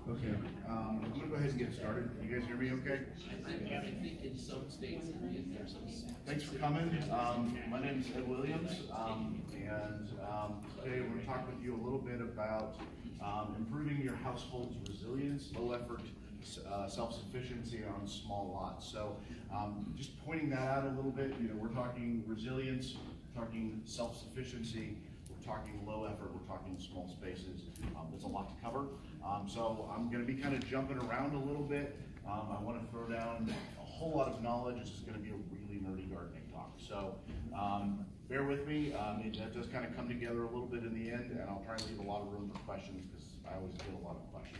Okay, I'm going to go ahead and get started. You guys hear me okay? I think in some states there's some. Thanks for coming. My name is Ed Williams, and today we're going to talk with you a little bit about improving your household's resilience, low effort self-sufficiency on small lots. So just pointing that out a little bit, we're talking resilience, we're talking self-sufficiency, we're talking low effort, we're talking small spaces. There's a lot to cover. So I'm going to be kind of jumping around a little bit. I want to throw down a whole lot of knowledge. This is going to be a really nerdy gardening talk. So bear with me. It does kind of come together a little bit in the end, and I'll try and leave a lot of room for questions because I always get a lot of questions.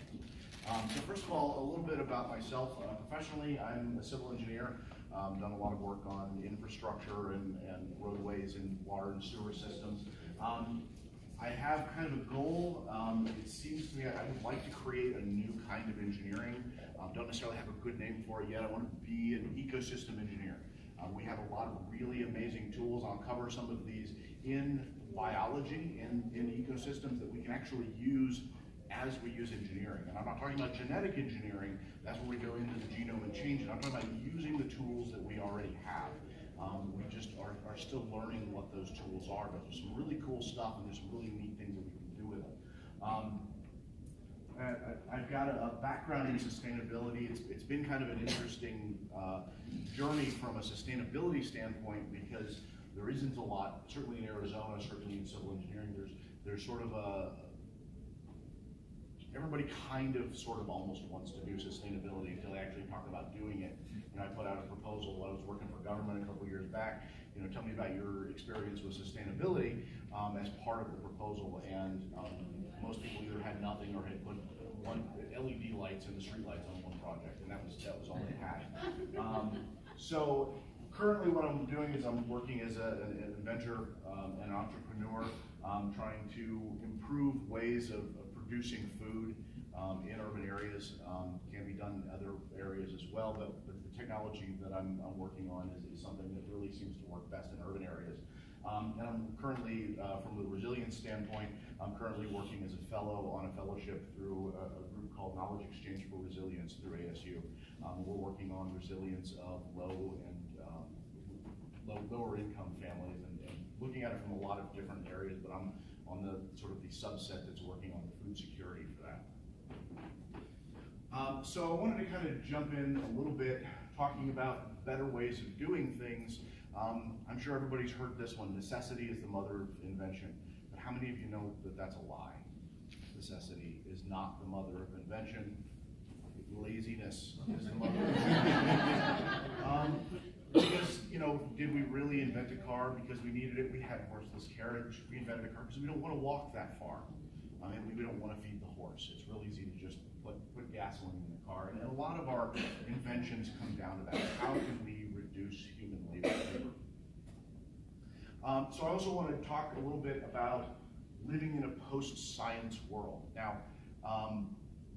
So first of all, a little bit about myself. Professionally, I'm a civil engineer. Done a lot of work on infrastructure and roadways and water and sewer systems. I have kind of a goal. It seems to me I would like to create a new kind of engineering. Don't necessarily have a good name for it yet. I want to be an ecosystem engineer. We have a lot of really amazing tools. I'll cover some of these in biology, in ecosystems that we can actually use as we use engineering. And I'm not talking about genetic engineering. That's where we go into the genome and change it. I'm talking about using the tools that we already have. We just are still learning what those tools are, but there's some really cool stuff and there's some really neat things that we can do with them. I've got a background in sustainability. It's been kind of an interesting journey from a sustainability standpoint because there isn't a lot, certainly in Arizona, certainly in civil engineering, there's sort of everybody kind of sort of almost wants to do sustainability until they actually talk about doing it. I put out a proposal when I was working for government a couple of years back, tell me about your experience with sustainability as part of the proposal, and most people either had nothing or had put one LED lights and the street lights on one project, and that was all they had. So currently what I'm doing is I'm working as an inventor, an entrepreneur, trying to improve ways of producing food in urban areas. Can be done in other areas as well, but the technology that I'm working on is something that really seems to work best in urban areas. And I'm currently, from the resilience standpoint, I'm currently working as a fellow on a fellowship through a group called Knowledge Exchange for Resilience through ASU. We're working on resilience of lower income families and looking at it from a lot of different areas, but I'm on the sort of the subset that's working on the food security for that. So I wanted to kind of jump in a little bit talking about better ways of doing things. I'm sure everybody's heard this one, necessity is the mother of invention. But how many of you know that that's a lie? Necessity is not the mother of invention. Laziness is the mother of invention. Because, did we really invent a car because we needed it? We had horseless carriage. We invented a car because we don't want to walk that far. And we don't want to feed the horse. It's real easy to just put gasoline in the car. And a lot of our inventions come down to that. How can we reduce human labor? So I also want to talk a little bit about living in a post-science world. Now,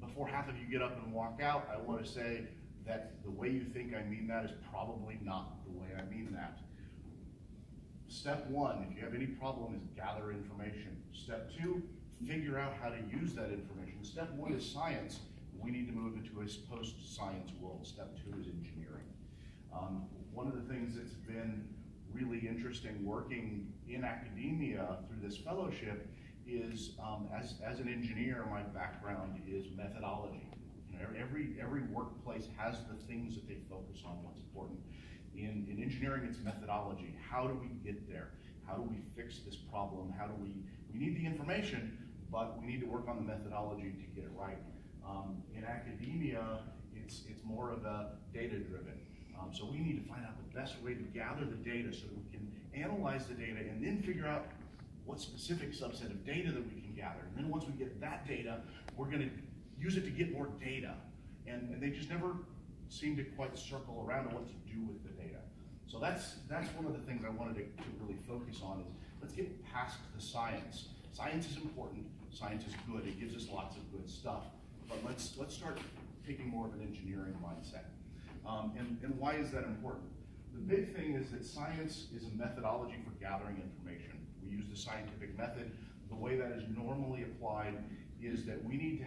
before half of you get up and walk out, I want to say that the way you think I mean that is probably not the way I mean that. Step one, if you have any problem, is gather information. Step two, figure out how to use that information. Step one is science. We need to move into a post-science world. Step two is engineering. One of the things that's been really interesting working in academia through this fellowship is, as an engineer, my background is methodology. Every workplace has the things that they focus on, what's important. In engineering, it's methodology. How do we get there? How do we fix this problem? We need the information, but we need to work on the methodology to get it right. In academia, it's more of a data-driven. So we need to find out the best way to gather the data so that we can analyze the data and then figure out what specific subset of data that we can gather. And then once we get that data, we're going to use it to get more data. And they just never seem to quite circle around on what to do with the data. So that's one of the things I wanted to really focus on is let's get past the science. Science is important, science is good, it gives us lots of good stuff. But let's start taking more of an engineering mindset. And why is that important? The big thing is that science is a methodology for gathering information. We use the scientific method. The way that is normally applied is that we need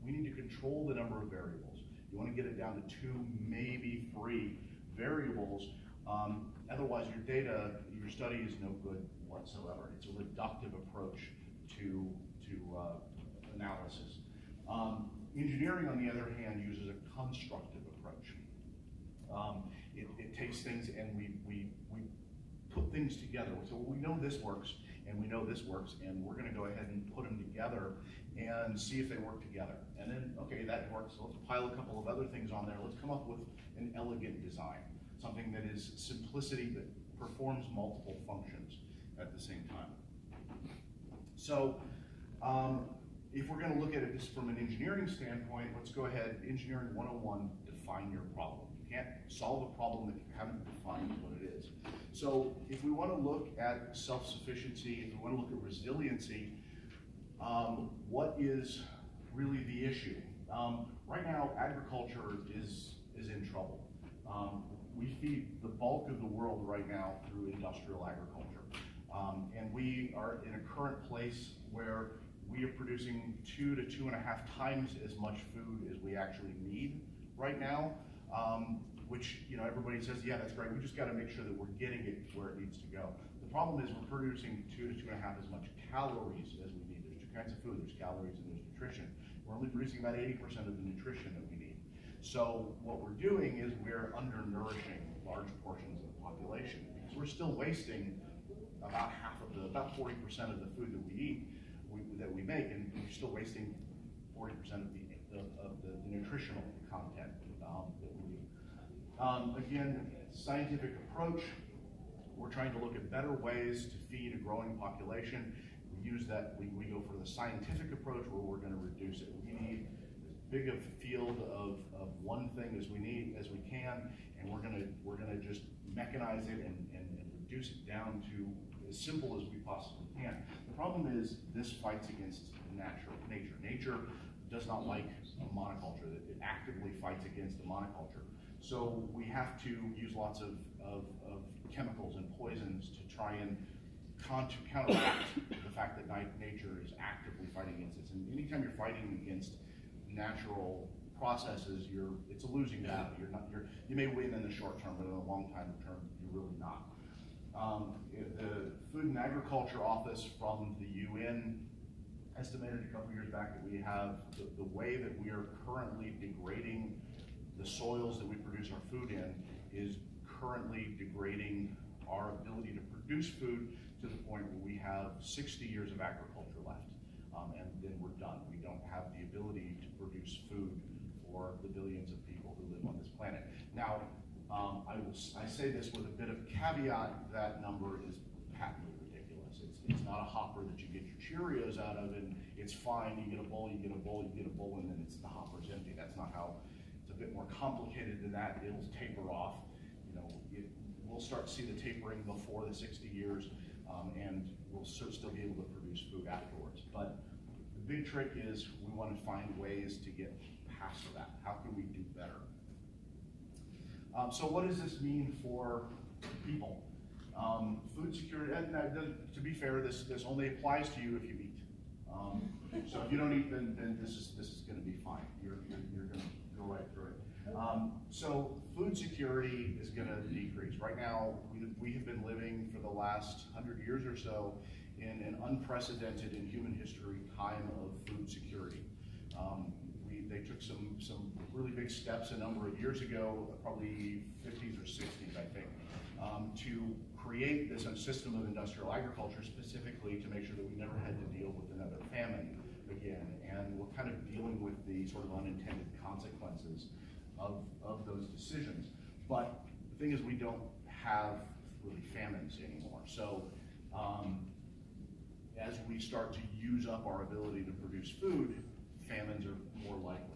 we need to control the number of variables. You want to get it down to 2, maybe 3 variables. Otherwise, your data, your study is no good whatsoever. It's a reductive approach to analysis. Engineering, on the other hand, uses a constructive approach. It takes things and we put things together. So we know this works, and we know this works, and we're going to go ahead and put them together and see if they work together. And then, okay, that works. So let's pile a couple of other things on there. Let's come up with an elegant design, something that is simplicity that performs multiple functions at the same time. So if we're going to look at it just from an engineering standpoint, let's go ahead, engineering 101, define your problem. You can't solve a problem that you haven't defined what it is. So if we want to look at self-sufficiency, if we want to look at resiliency, what is really the issue? Right now, agriculture is in trouble. We feed the bulk of the world right now through industrial agriculture. And we are in a current place where we are producing 2 to 2.5 times as much food as we actually need right now, which, you know, everybody says, yeah, that's great. We just got to make sure that we're getting it where it needs to go. The problem is we're producing 2 to 2.5 as much calories as we need. There's 2 kinds of food. There's calories and there's nutrition. We're only producing about 80% of the nutrition that we need. So what we're doing is we're undernourishing large portions of the population because we're still wasting about about 40% of the food that we eat, that we make, and we're still wasting 40% of the nutritional content that we eat. Again, scientific approach. We're trying to look at better ways to feed a growing population. We use that. We go for the scientific approach where we're going to reduce it. We need as big a field of one thing as we can, and we're gonna just mechanize it and reduce it down to as simple as we possibly can. The problem is this fights against nature. Nature does not like a monoculture. It actively fights against a monoculture. So we have to use lots of chemicals and poisons to try and counteract the fact that nature is actively fighting against it. And anytime you're fighting against natural processes, it's a losing battle. You may win in the short term, but in the long term, you're really not. The Food and Agriculture Office from the UN estimated a couple years back that we have the way that we are currently degrading the soils that we produce our food in is currently degrading our ability to produce food to the point where we have 60 years of agriculture left, and then we're done. We don't have the ability to produce food for the billions of people who live on this planet. Now, I say this with a bit of caveat. That number is patently ridiculous. It's not a hopper that you get your Cheerios out of and it's fine. You get a bowl, you get a bowl, you get a bowl, and then the hopper's empty. That's not how. It's a bit more complicated than that. It'll taper off. You know, we'll start to see the tapering before the 60 years, and we'll still be able to produce food afterwards. But the big trick is we want to find ways to get past that. How can we do better? So what does this mean for people? Food security, and to be fair, this only applies to you if you eat. So if you don't eat, then this is going to be fine. You're going to go right through it. So food security is going to decrease. Right now, we have been living for the last 100 years or so in an unprecedented in human history time of food security. They took some really big steps a number of years ago, probably 50s or 60s, I think, to create this system of industrial agriculture specifically to make sure that we never had to deal with another famine again. And we're kind of dealing with the sort of unintended consequences of those decisions. But the thing is, we don't have really famines anymore. So as we start to use up our ability to produce food, famines are more likely.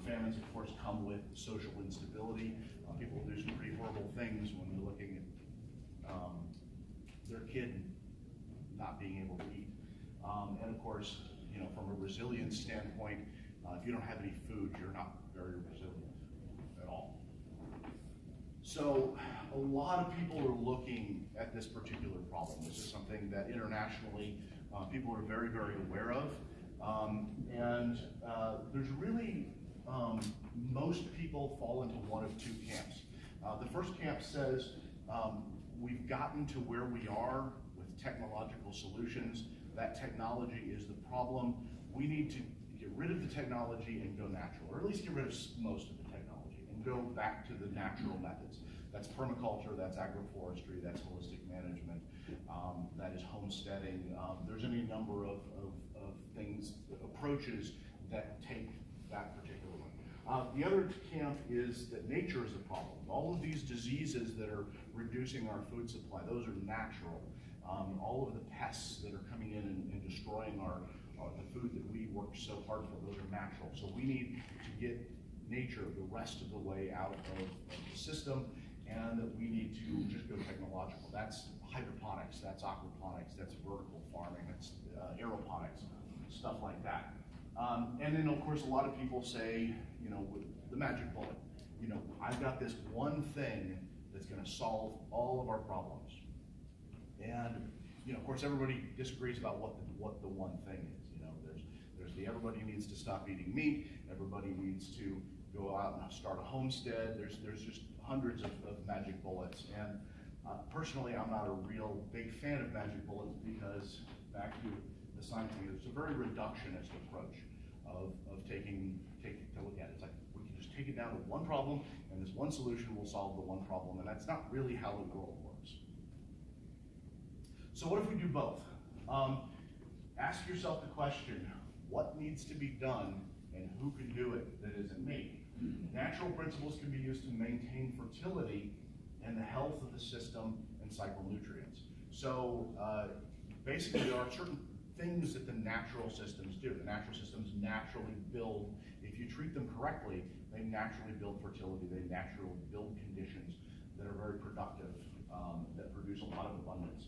Famines, of course, come with social instability. People do some pretty horrible things when they're looking at their kid not being able to eat. And of course, you know, from a resilience standpoint, if you don't have any food, you're not very resilient at all. So a lot of people are looking at this particular problem. This is something that internationally people are very, very aware of. And there's really, most people fall into one of two camps. The first camp says we've gotten to where we are with technological solutions. That technology is the problem. We need to get rid of the technology and go natural, or at least get rid of most of the technology and go back to the natural methods. That's permaculture, that's agroforestry, that's holistic management, that is homesteading. There's any number of things, approaches that take that particular one. The other camp is that nature is the problem. All of these diseases that are reducing our food supply, those are natural. All of the pests that are coming in and destroying the food that we worked so hard for, those are natural. So we need to get nature the rest of the way out of the system, and that we need to just go technological. That's hydroponics, that's aquaponics, that's vertical farming, that's aeroponics, stuff like that. And then of course a lot of people say, you know, with the magic bullet, you know, I've got this one thing that's going to solve all of our problems. And you know, of course, everybody disagrees about what the one thing is. You know, there's the everybody needs to stop eating meat. Everybody needs to go out and start a homestead. There's just hundreds of magic bullets. And personally, I'm not a real big fan of magic bullets because back to the science thing, it's a very reductionist approach of taking to look at it. It's like we can just take it down to one problem, and this one solution will solve the one problem, and that's not really how the world works. So what if we do both? Ask yourself the question, what needs to be done and who can do it that isn't me? Natural principles can be used to maintain fertility and the health of the system and cycle nutrients. So basically there are certain things that the natural systems do. The natural systems naturally build, if you treat them correctly, they naturally build fertility, they naturally build conditions that are very productive, that produce a lot of abundance.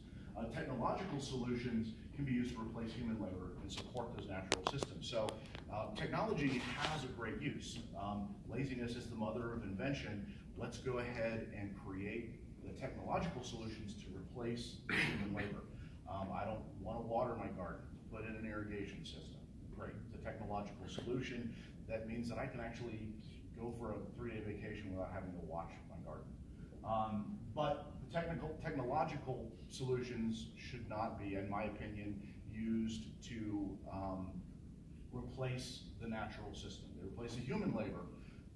Technological solutions can be used to replace human labor and support those natural systems. So technology has a great use. Laziness is the mother of invention. Let's go ahead and create the technological solutions to replace human labor. I don't want to water my garden, put in an irrigation system. Great, it's a technological solution. That means that I can actually go for a 3-day vacation without having to watch my garden. But technological solutions should not be, in my opinion, used to replace the natural system. They replace the human labor.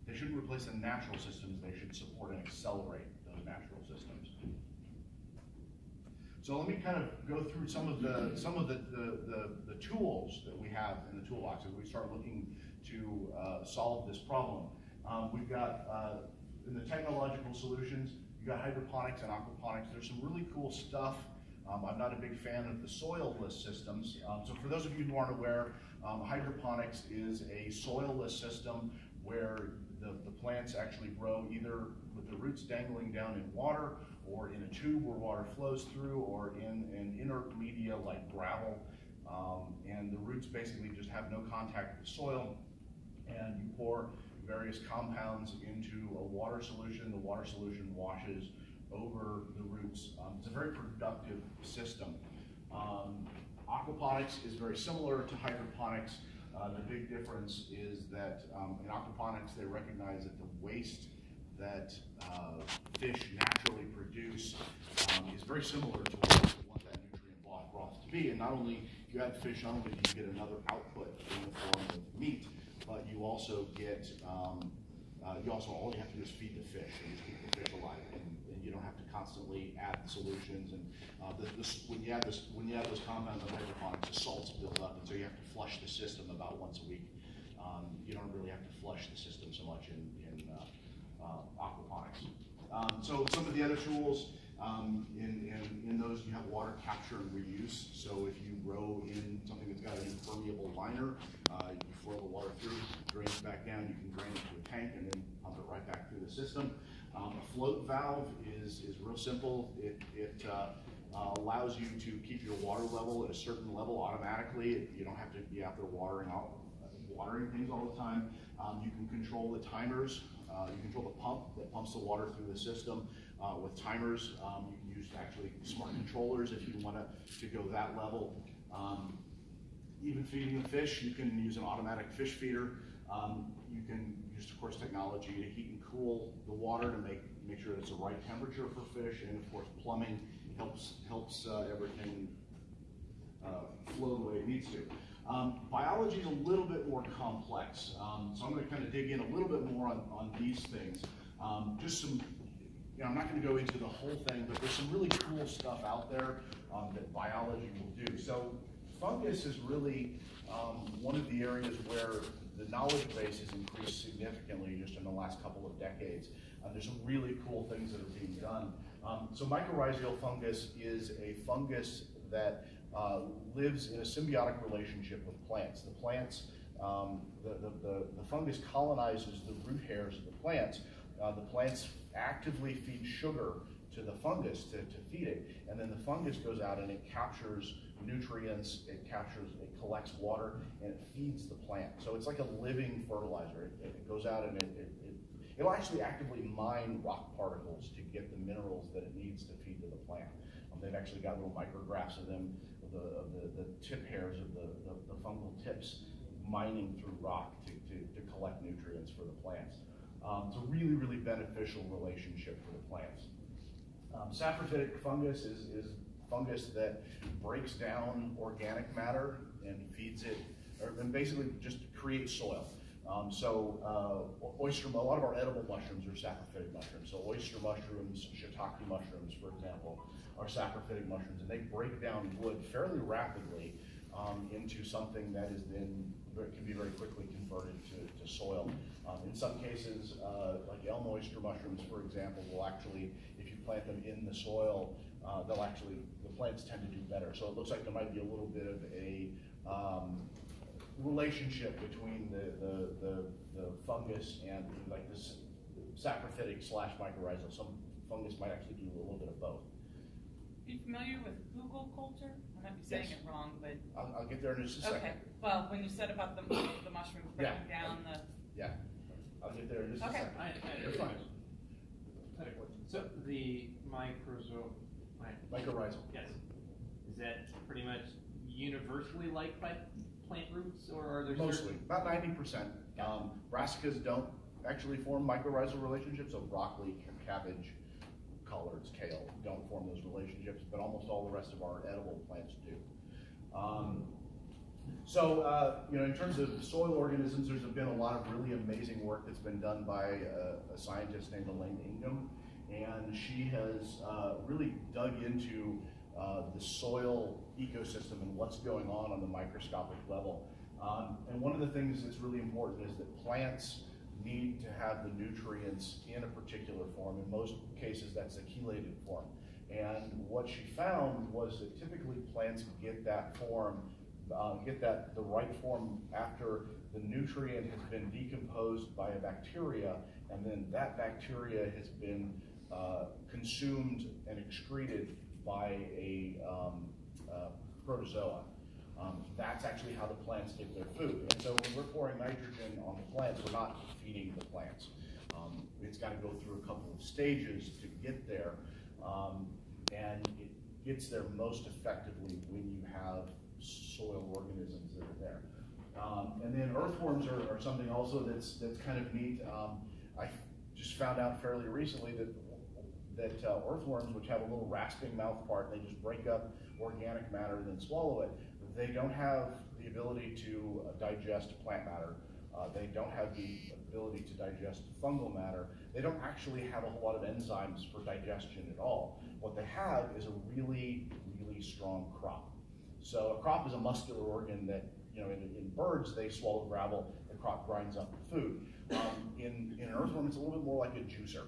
They shouldn't replace the natural systems. They should support and accelerate those natural systems. So let me kind of go through some of the tools that we have in the toolbox as we start looking to solve this problem. We've got in the technological solutions, you got hydroponics and aquaponics. There's some really cool stuff. I'm not a big fan of the soilless systems. So for those of you who aren't aware, hydroponics is a soilless system where the plants actually grow either with the roots dangling down in water, or in a tube where water flows through, or in an inert media like gravel. And the roots basically just have no contact with the soil, and you pour various compounds into a water solution. The water solution washes over the roots. It's a very productive system. Aquaponics is very similar to hydroponics. The big difference is that in aquaponics, they recognize that the waste that fish naturally produce is very similar to what you want that nutrient broth to be. And not only, if you add fish, not only do you get another output in the form of meat, but you also get, all you have to do is feed the fish and just keep the fish alive. And you don't have to constantly add solutions. And when you add those compounds in hydroponics, the salts build up, and so you have to flush the system about once a week. You don't really have to flush the system so much in aquaponics. So some of the other tools, in those you have water capture and reuse. So if you grow in something that's got an impermeable liner, you flow the water through, drains back down, you can drain it to a tank and then pump it right back through the system. A float valve is real simple. It allows you to keep your water level at a certain level automatically. You don't have to be out there watering things all the time. You can control the timers. You control the pump that pumps the water through the system with timers. You can use actually smart controllers if you want to go that level. even feeding the fish, you can use an automatic fish feeder. You can use, of course, technology to heat and cool the water to make sure it's the right temperature for fish, and of course, plumbing helps everything flow the way it needs to. Biology is a little bit more complex, so I'm going to kind of dig in a little bit more on these things. Just some, I'm not going to go into the whole thing, but there's some really cool stuff out there that biology will do. So fungus is really one of the areas where the knowledge base has increased significantly just in the last couple of decades. There's some really cool things that are being done. So mycorrhizal fungus is a fungus that lives in a symbiotic relationship with plants. The plants, the fungus colonizes the root hairs of the plants. The plants actively feed sugar to the fungus to feed it, and then the fungus goes out and it captures nutrients, it collects water, and it feeds the plant. So it's like a living fertilizer. It goes out and it'll actually actively mine rock particles to get the minerals that it needs to feed to the plant. They've actually got little micrographs of them, the tip hairs of the fungal tips mining through rock to collect nutrients for the plants. It's a really, really beneficial relationship for the plants. Saprophytic fungus is fungus that breaks down organic matter and feeds it, and basically just creates soil. A lot of our edible mushrooms are saprophytic mushrooms. So oyster mushrooms, shiitake mushrooms, for example, are saprophytic mushrooms, and they break down wood fairly rapidly into something that can be very quickly converted to soil. In some cases, like elm oyster mushrooms, for example, will actually, if you plant them in the soil, the plants tend to do better. So it looks like there might be a little bit of a relationship between the fungus and like this saprophytic / mycorrhizal. Some fungus might actually do a little bit of both. Are you familiar with Google culture? I might be saying it wrong, but I'll get there in just a second. Okay. Well, when you said about the mushrooms breaking down the I'll get there in just a second. You're fine. So the mycorrhizal. Yes. Is that pretty much universally liked by plant roots, or are there mostly about 90%? Brassicas don't actually form mycorrhizal relationships, so broccoli, cabbage, collards, kale don't form those relationships, but almost all the rest of our edible plants do. In terms of soil organisms, there's been a lot of really amazing work that's been done by a scientist named Elaine Ingham, and she has really dug into the soil ecosystem and what's going on the microscopic level. And one of the things that's really important is that plants need to have the nutrients in a particular form. In most cases, that's a chelated form. And what she found was that typically plants get that form, the right form after the nutrient has been decomposed by a bacteria, and then that bacteria has been consumed and excreted by a protozoa. That's actually how the plants get their food. And so when we're pouring nitrogen on the plants, we're not feeding the plants. It's got to go through a couple of stages to get there, and it gets there most effectively when you have soil organisms that are there. And then earthworms are something also that's kind of neat. I just found out fairly recently that earthworms, which have a little rasping mouth part, they just break up organic matter and then swallow it. They don't have the ability to digest plant matter. They don't have the ability to digest fungal matter. They don't actually have a whole lot of enzymes for digestion at all. What they have is a really, really strong crop. So a crop is a muscular organ that, in birds, they swallow gravel, the crop grinds up the food. In an earthworm, it's a little bit more like a juicer.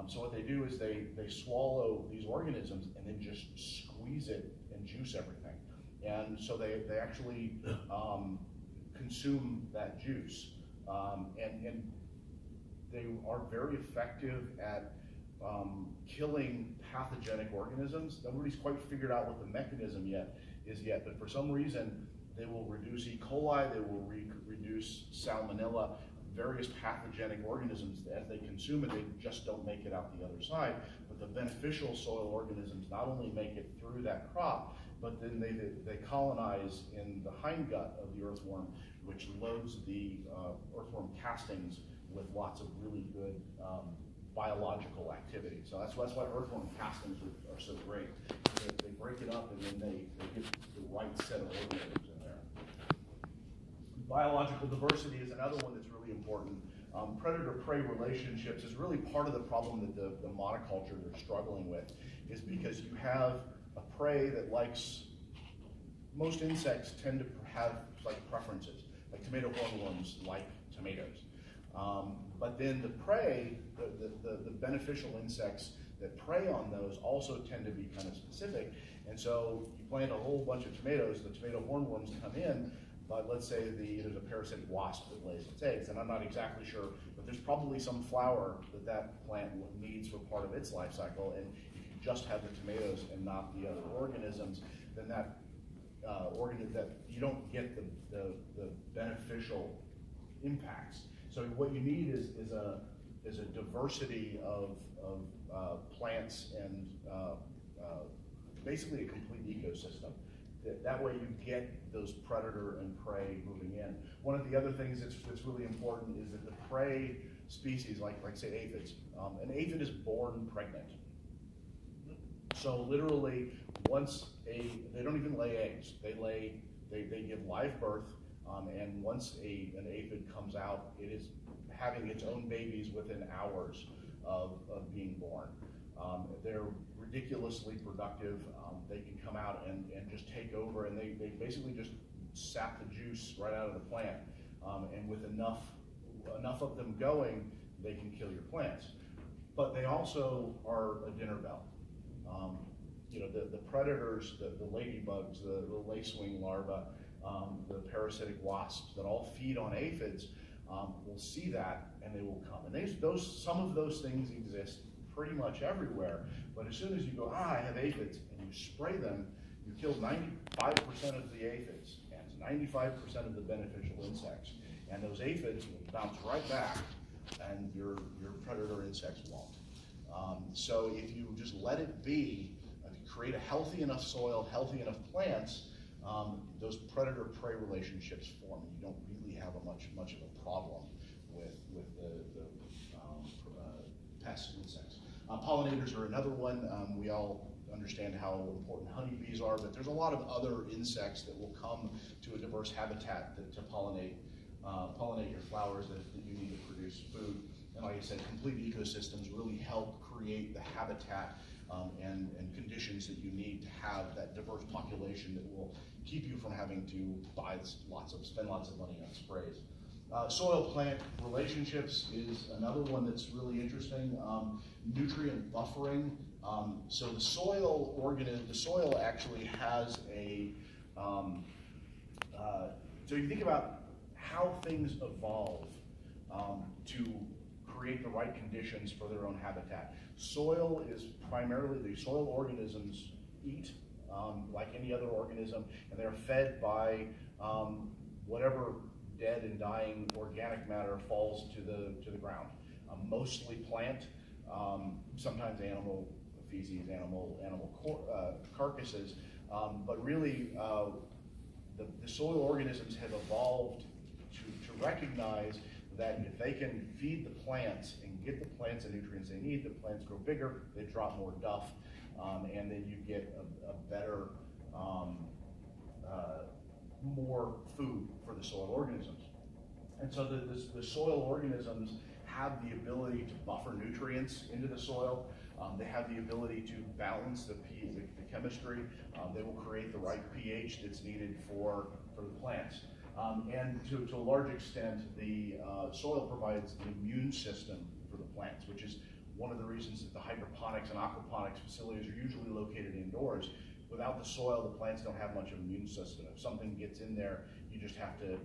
So what they do is they swallow these organisms and then just squeeze it and juice everything. And so they actually consume that juice. And they are very effective at killing pathogenic organisms. Nobody's quite figured out what the mechanism is yet, but for some reason, they will reduce E. coli, they will reduce salmonella, various pathogenic organisms. As they consume it, they just don't make it out the other side. But the beneficial soil organisms not only make it through that crop, but then they colonize in the hindgut of the earthworm, which loads the earthworm castings with lots of really good biological activity. So that's why earthworm castings are so great. They break it up and then they get the right set of organisms in there. Biological diversity is another one that's really important. Predator-prey relationships is really part of the problem that the monocultures are struggling with, is because you have a prey that likes, most insects tend to have like preferences, like tomato hornworms like tomatoes. But then the prey, the beneficial insects that prey on those also tend to be kind of specific. And so you plant a whole bunch of tomatoes, the tomato hornworms come in, but let's say there's a parasitic wasp that lays its eggs, and I'm not exactly sure, but there's probably some flower that plant needs for part of its life cycle, and if you just have the tomatoes and not the other organisms, then that you don't get the beneficial impacts. So what you need is a diversity of plants and basically a complete ecosystem. That way you get those predator and prey moving in. One of the other things that's really important is that the prey species, like say aphids, an aphid is born pregnant. So literally, they don't even lay eggs. They give live birth, and once an aphid comes out, it is having its own babies within hours of being born. They're ridiculously productive. They can come out and just take over, and they basically just sap the juice right out of the plant. And with enough of them going, they can kill your plants. But they also are a dinner bell. The predators, the ladybugs, the lacewing larvae, the parasitic wasps that all feed on aphids will see that and they will come. And some of those things exist pretty much everywhere. But as soon as you go, I have aphids, and you spray them, you kill 95% of the aphids and 95% of the beneficial insects. And those aphids will bounce right back, and your predator insects won't. So if you just let it be, if you create a healthy enough soil, healthy enough plants, those predator-prey relationships form, and you don't really have much of a problem with the pests and insects. Pollinators are another one. We all understand how important honeybees are, but there's a lot of other insects that will come to a diverse habitat to pollinate your flowers that you need to produce food. And like I said, complete ecosystems really help create the habitat and conditions that you need to have that diverse population that will keep you from having to spend lots of money on sprays. Soil-plant relationships is another one that's really interesting. Nutrient buffering. So the soil actually has a. So you think about how things evolve to create the right conditions for their own habitat. Soil is primarily, the soil organisms eat like any other organism, and they're fed by whatever dead and dying organic matter falls to the ground. Mostly plant, sometimes animal feces, animal carcasses, but really the soil organisms have evolved to recognize that if they can feed the plants and get the plants the nutrients they need, the plants grow bigger, they drop more duff, and then you get a better, more food for the soil organisms. And so the soil organisms have the ability to buffer nutrients into the soil. They have the ability to balance the chemistry. They will create the right pH that's needed for the plants. And to a large extent, the soil provides the immune system for the plants, which is one of the reasons that the hydroponics and aquaponics facilities are usually located indoors. Without the soil, the plants don't have much of an immune system. If something gets in there, you just have to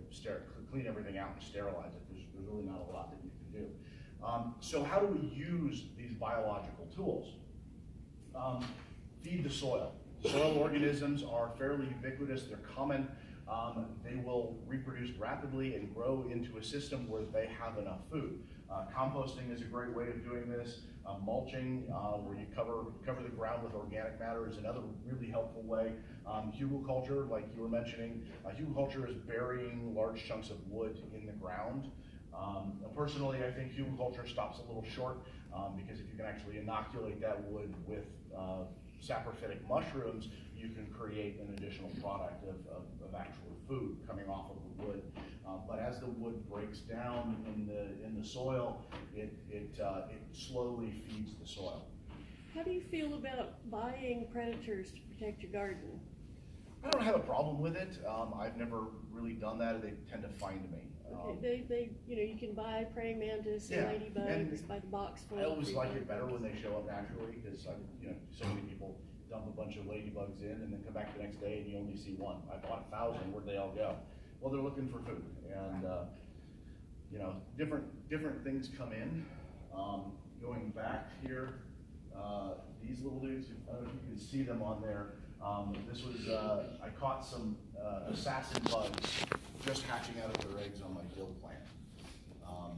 clean everything out and sterilize it. There's really not a lot that you can do. So how do we use these biological tools? Feed the soil. Soil organisms are fairly ubiquitous. They're common. They will reproduce rapidly and grow into a system where they have enough food. Composting is a great way of doing this. Mulching, where you cover the ground with organic matter, is another really helpful way. Hugelkulture, like you were mentioning, hugelkulture is burying large chunks of wood in the ground. Personally, I think hugelkulture stops a little short because if you can actually inoculate that wood with saprophytic mushrooms, you can create an additional product of actual food coming off of the wood. But as the wood breaks down in the soil, it slowly feeds the soil. How do you feel about buying predators to protect your garden? I don't have a problem with it. I've never really done that. They tend to find me. Okay, you can buy praying mantis and ladybugs by the box full. I always like it better when they show up naturally, because so many people dump a bunch of ladybugs in and then come back the next day and you only see one. I bought 1,000. Where'd they all go? Well, they're looking for food, and different things come in. Going back here, these little dudes. I don't know if you can see them on there. This was I caught some assassin bugs just hatching out of their eggs on my dill plant.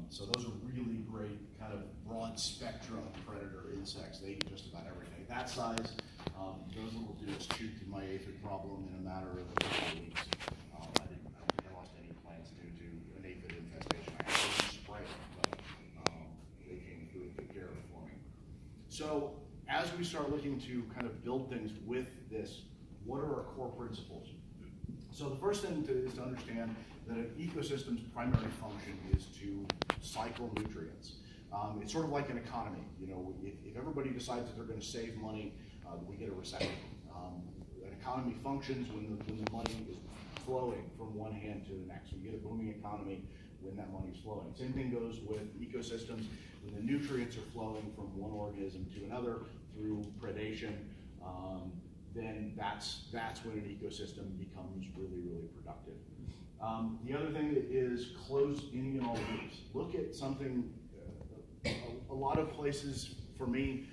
So those are really great kind of broad spectrum predator insects. They eat just about everything. That size, those little dudes chewed through my aphid problem in a matter of a couple of weeks. I don't think I lost any plants due to an aphid infestation. I had to spray it, but they came through and took care of it for me. So as we start looking to kind of build things with this, what are our core principles? So the first thing is to understand that an ecosystem's primary function is to cycle nutrients. It's sort of like an economy. If everybody decides that they're going to save money, we get a recession. An economy functions when the money is flowing from one hand to the next. We get a booming economy when that money is flowing. Same thing goes with ecosystems. When the nutrients are flowing from one organism to another through predation, then that's when an ecosystem becomes really, really productive. The other thing is close any and all loops. Look at something, a lot of places for me,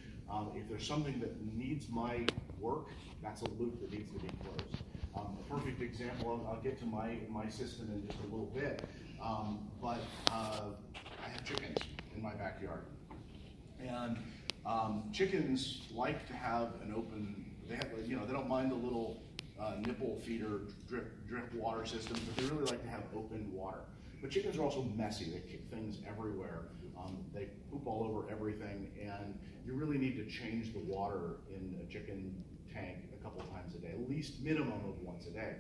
if there's something that needs my work, that's a loop that needs to be closed. A perfect example, I'll get to my system in just a little bit, but I have chickens in my backyard. And chickens like to have an open, they don't mind the little nipple feeder drip water systems, but they really like to have open water. But chickens are also messy. They kick things everywhere. They poop all over everything, and you really need to change the water in a chicken tank a couple times a day, at least minimum of once a day.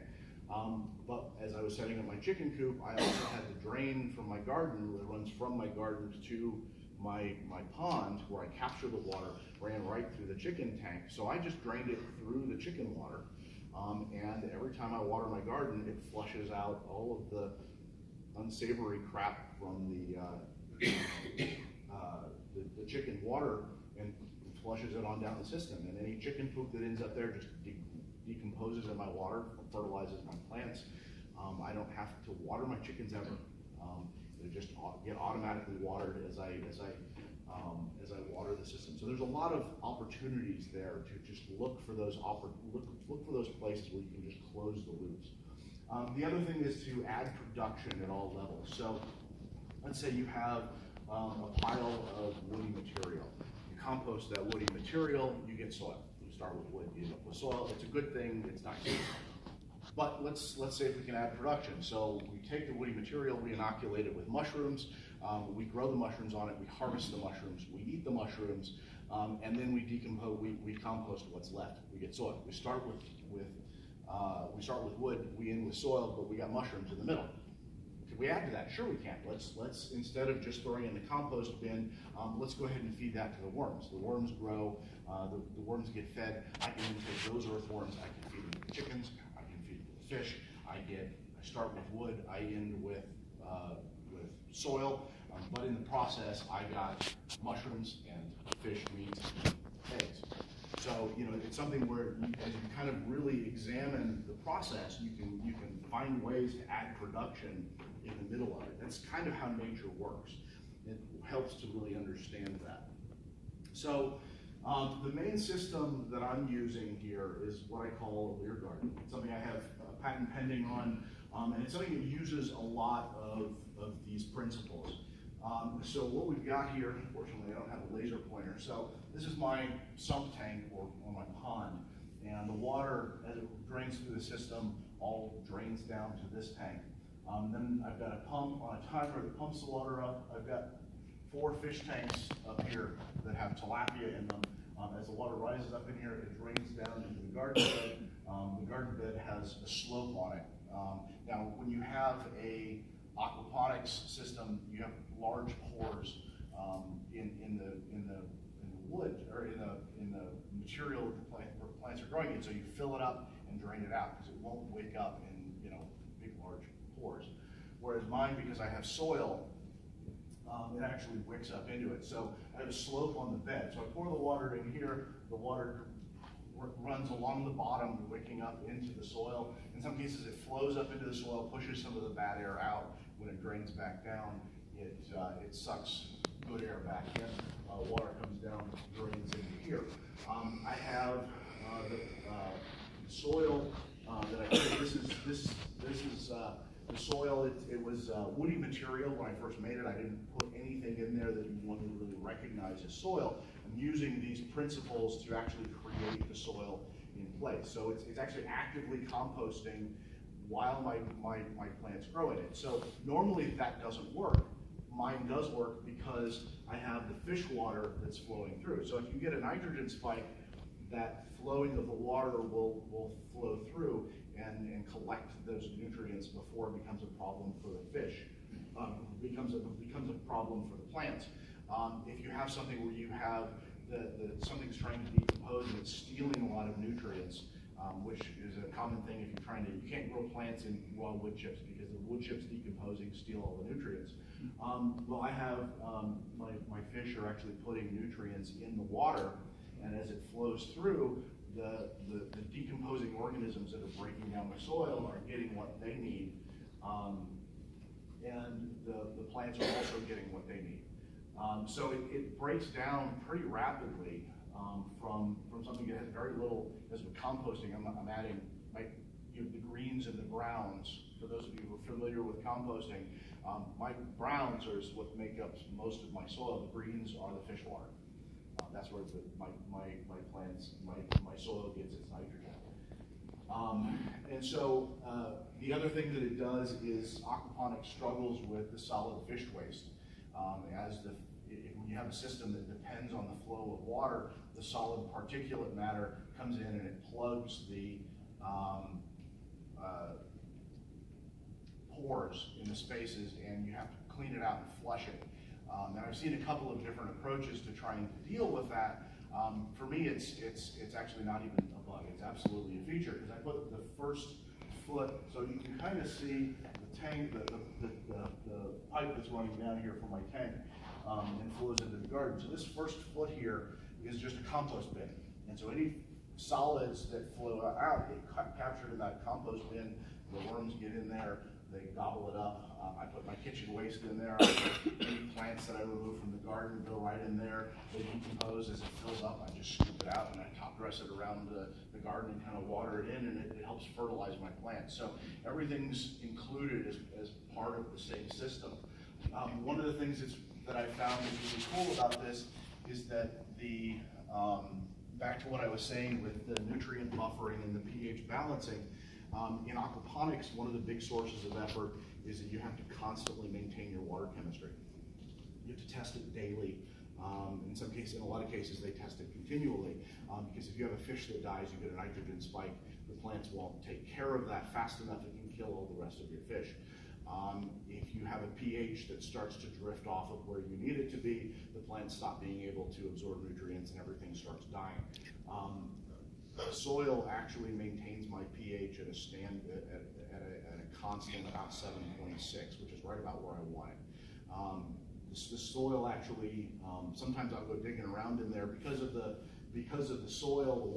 But as I was setting up my chicken coop, I also had the drain from my garden that runs from my garden to my pond, where I capture the water, ran right through the chicken tank. So I just drained it through the chicken water. And every time I water my garden, it flushes out all of the unsavory crap from the chicken water and flushes it on down the system. And any chicken poop that ends up there just decomposes in my water, fertilizes my plants. I don't have to water my chickens ever. They just get automatically watered as I water the system. So there's a lot of opportunities there to just look for those places where you can just close the loops. The other thing is to add production at all levels. So let's say you have a pile of woody material. You compost that woody material, you get soil. You start with wood, you end up with soil. It's a good thing. It's not good. But let's say if we can add production. So we take the woody material, we inoculate it with mushrooms, we grow the mushrooms on it, we harvest the mushrooms, we eat the mushrooms, and then we decompose, we compost what's left. We get soil. We start with wood, we end with soil, but we got mushrooms in the middle. Can we add to that? Sure we can. Let's instead of just throwing in the compost bin, let's go ahead and feed that to the worms. The worms grow, the worms get fed. I can then take those earthworms, I can feed them to the chickens, I can feed them to the fish. I start with wood, I end with soil, but in the process, I got mushrooms and fish, meat, and eggs. So it's something where as you kind of really examine the process, you can find ways to add production in the middle of it. That's kind of how nature works. It helps to really understand that. So the main system that I'm using here is what I call a Lehr garden. It's something I have a patent pending on, and it's something that uses a lot of these principles. So what we've got here, unfortunately, I don't have a laser pointer. So this is my sump tank or my pond, and the water, as it drains through the system, all drains down to this tank. Then I've got a pump on a timer that pumps the water up. I've got 4 fish tanks up here that have tilapia in them. As the water rises up in here, it drains down into the garden bed. The garden bed has a slope on it. Now, when you have a aquaponics system, you have large pores in the wood or in the material that the plants are growing in. So you fill it up and drain it out because it won't wake up in big large pores. Whereas mine, because I have soil, it actually wicks up into it. So I have a slope on the bed. So I pour the water in here, the water runs along the bottom, wicking up into the soil. In some cases, it flows up into the soil, pushes some of the bad air out. When it drains back down, it sucks good air back in. Water comes down, drains into here. I have the soil that I put. This is the soil. It was woody material when I first made it. I didn't put anything in there that one would really recognize as soil. I'm using these principles to actually create the soil in place. So it's actually actively composting while my plants grow in it. So normally that doesn't work. Mine does work because I have the fish water that's flowing through. So if you get a nitrogen spike, that flowing of the water will flow through and collect those nutrients before it becomes a problem for the fish. Becomes a problem for the plants. If you have something where you have something's trying to decompose and it's stealing a lot of nutrients, which is a common thing if you're trying to, you can't grow plants in raw wood chips because the wood chips decomposing steal all the nutrients. Well, I have, my fish are actually putting nutrients in the water, and as it flows through, the decomposing organisms that are breaking down the soil are getting what they need, and the plants are also getting what they need. So it breaks down pretty rapidly from something that has very little, as with composting, I'm adding the greens and the browns. For those of you who are familiar with composting, my browns are what make up most of my soil. The greens are the fish water. That's where my plants, my soil gets its nitrogen. And so the other thing that it does is aquaponics struggles with the solid fish waste. When you have a system that depends on the flow of water, the solid particulate matter comes in and it plugs the pores in the spaces, and you have to clean it out and flush it. And I've seen a couple of different approaches to trying to deal with that. For me, it's actually not even a bug. It's absolutely a feature because I put the first foot, so you can kind of see the tank, the pipe that's running down here from my tank and flows into the garden. So this first foot here is just a compost bin. And so any solids that flow out get captured in that compost bin. The worms get in there, they gobble it up. I put my kitchen waste in there. Any plants that I remove from the garden go right in there. They decompose as it fills up. I just scoop it out and I top dress it around the garden and kind of water it in, and it helps fertilize my plants. So everything's included as part of the same system. One of the things that I found is really cool about this is that back to what I was saying with the nutrient buffering and the pH balancing, in aquaponics, one of the big sources of effort is that you have to constantly maintain your water chemistry. You have to test it daily. In a lot of cases, they test it continually, because if you have a fish that dies, you get a nitrogen spike, the plants won't take care of that fast enough, it can kill all the rest of your fish. If you have a pH that starts to drift off of where you need it to be, the plants stop being able to absorb nutrients and everything starts dying. Soil actually maintains my pH at a constant about 7.6, which is right about where I want it. The soil actually, sometimes I'll go digging around in there because of the soil. The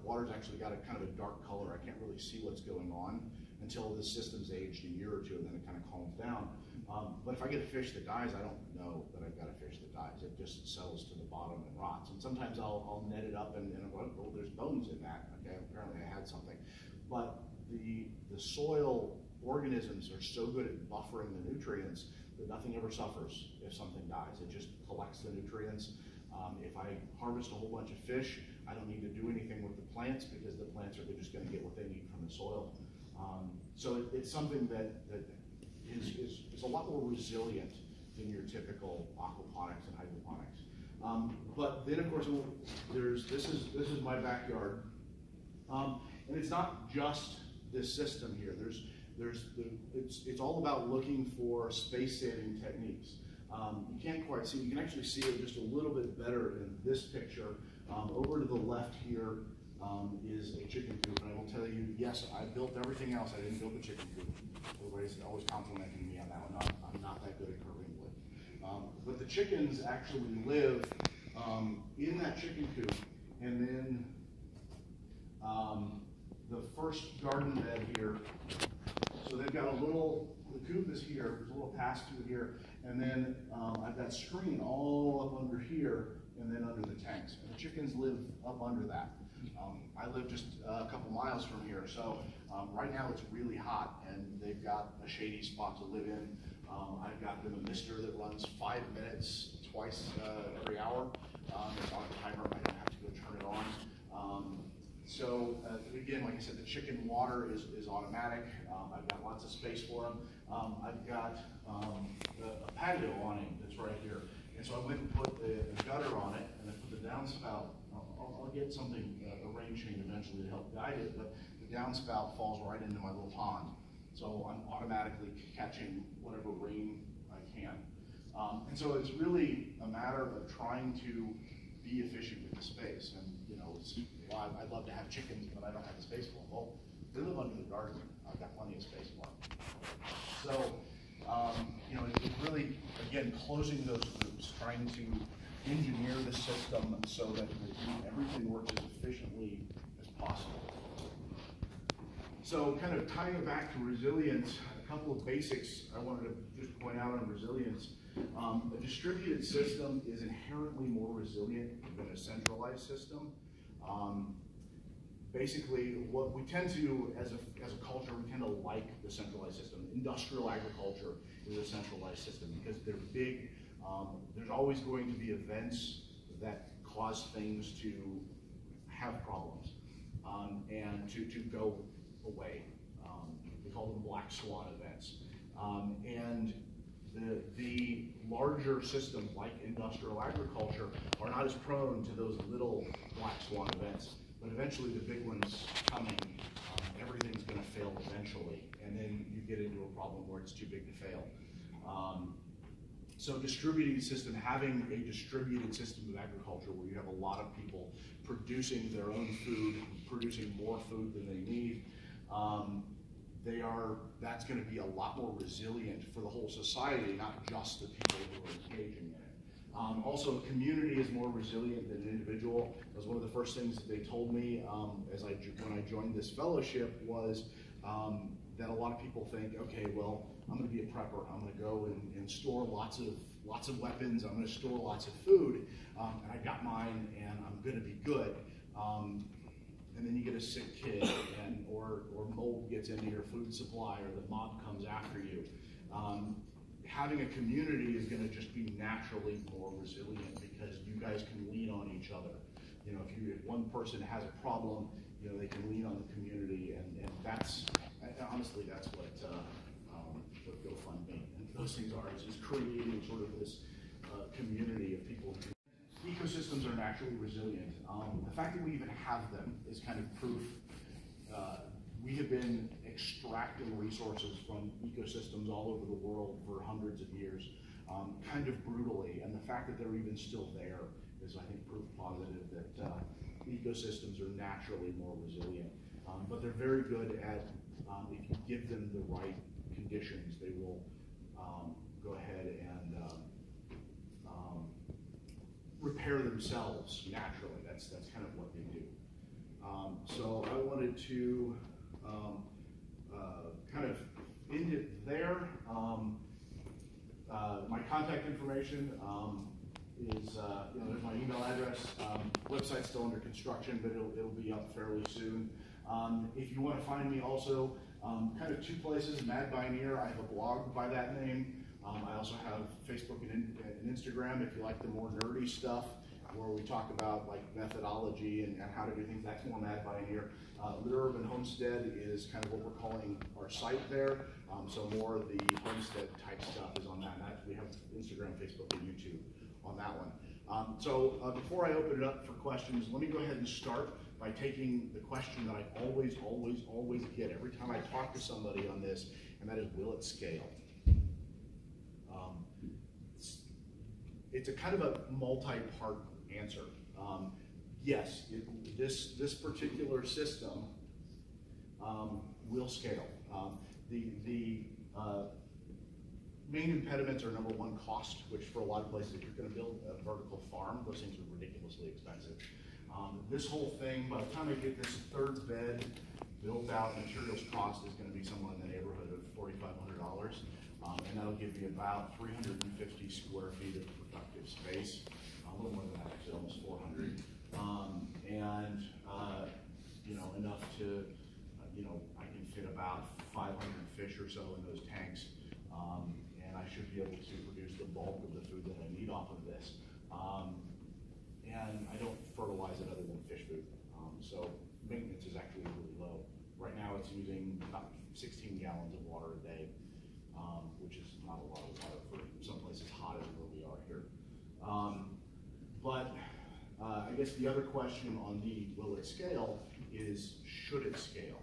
water's actually got a kind of a dark color. I can't really see what's going on until the system's aged a year or two, and then it kind of calms down. But if I get a fish that dies, I don't know that I've got a fish that dies. It just settles to the bottom and rots. And sometimes I'll net it up and there's bones in that. Okay, apparently I had something. But the soil organisms are so good at buffering the nutrients that nothing ever suffers if something dies. It just collects the nutrients. If I harvest a whole bunch of fish, I don't need to do anything with the plants because the plants are just going to get what they need from the soil. So it's something that is a lot more resilient than your typical aquaponics and hydroponics. But then, of course, this is my backyard, and it's not just this system here. It's all about looking for space-saving techniques. You can't quite see. You can actually see it just a little bit better in this picture. Over to the left here is a chicken coop, and I will tell you, yes, I built everything else. I didn't build the chicken coop. Everybody's always complimenting me on that one. I'm not that good at carving wood. But the chickens actually live in that chicken coop, and then the first garden bed here. So they've got the coop is here, there's a little pass-through here, and then I've got screen all up under here, and then under the tanks. And the chickens live up under that. I live just a couple miles from here, so right now it's really hot, and they've got a shady spot to live in. I've got them a mister that runs 5 minutes twice every hour. It's on a timer, I don't have to go turn it on. So again, like I said, the chicken water is automatic. I've got lots of space for them. I've got a patio awning that's right here. And so I went and put the gutter on it, and I put the downspout. I'll get something, a rain chain eventually to help guide it, but the downspout falls right into my little pond. So I'm automatically catching whatever rain I can. And so it's really a matter of trying to be efficient with the space. And I'd love to have chickens, but I don't have the space for them. Well, they live under the garden. I've got plenty of space for them. So, it's really, again, closing those loops, trying to engineer the system so that everything works as efficiently as possible. So, kind of tying it back to resilience, a couple of basics I wanted to just point out on resilience. A distributed system is inherently more resilient than a centralized system. Basically, what we tend to, as a culture, we tend to like the centralized system. Industrial agriculture is a centralized system because they're big. There's always going to be events that cause things to have problems and to go away. We call them black swan events. And the larger systems like industrial agriculture are not as prone to those little black swan events, but eventually the big ones coming, everything's going to fail eventually, and then you get into a problem where it's too big to fail. So distributing system, having a distributed system of agriculture where you have a lot of people producing their own food, producing more food than they need, that's going to be a lot more resilient for the whole society, not just the people who are engaging in it. Also, a community is more resilient than an individual. That was one of the first things that they told me when I joined this fellowship was that a lot of people think, okay, well, I'm going to be a prepper. I'm going to go and store lots of weapons. I'm going to store lots of food, and I got mine, and I'm going to be good. And then you get a sick kid, or mold gets into your food supply, or the mob comes after you. Having a community is going to just be naturally more resilient because you guys can lean on each other. If one person has a problem, they can lean on the community, and honestly, that's what GoFundMe and those things are. It's just creating sort of this community of people. Ecosystems are naturally resilient. The fact that we even have them is kind of proof. We have been extracting resources from ecosystems all over the world for hundreds of years, kind of brutally, and the fact that they're even still there is, I think, proof positive that ecosystems are naturally more resilient. But they're very good at, if you give them the right conditions, they will go ahead and repair themselves naturally. That's kind of what they do. So I wanted to kind of end it there. My contact information is, there's my email address. Website's still under construction, but it'll be up fairly soon. If you want to find me also, Kind of two places, Mad Bioneer, I have a blog by that name. I also have Facebook and Instagram if you like the more nerdy stuff, where we talk about like methodology and how to do things. That's more Mad Bioneer. Lehr and Homestead is kind of what we're calling our site there. So more of the Homestead type stuff is on that. We have Instagram, Facebook, and YouTube on that one. So before I open it up for questions, let me go ahead and start by taking the question that I always get every time I talk to somebody on this, and that is, will it scale? It's a kind of a multi-part answer. Yes, this particular system will scale. The main impediments are, number one, cost, which for a lot of places, if you're going to build a vertical farm, those things are ridiculously expensive. This whole thing, by the time I get this third bed built out, materials cost is going to be somewhere in the neighborhood of $4,500, and that'll give you about 350 square feet of productive space. A little more than that, actually, almost 400, and you know, enough to, you know, I can fit about 500 fish or so in those tanks, and I should be able to produce the bulk of the food that I need off of this. And I don't fertilize it other than fish food, so maintenance is actually really low. Right now, it's using about 16 gallons of water a day, which is not a lot of water for some places hotter than where we are here. But I guess the other question on the will it scale is, should it scale?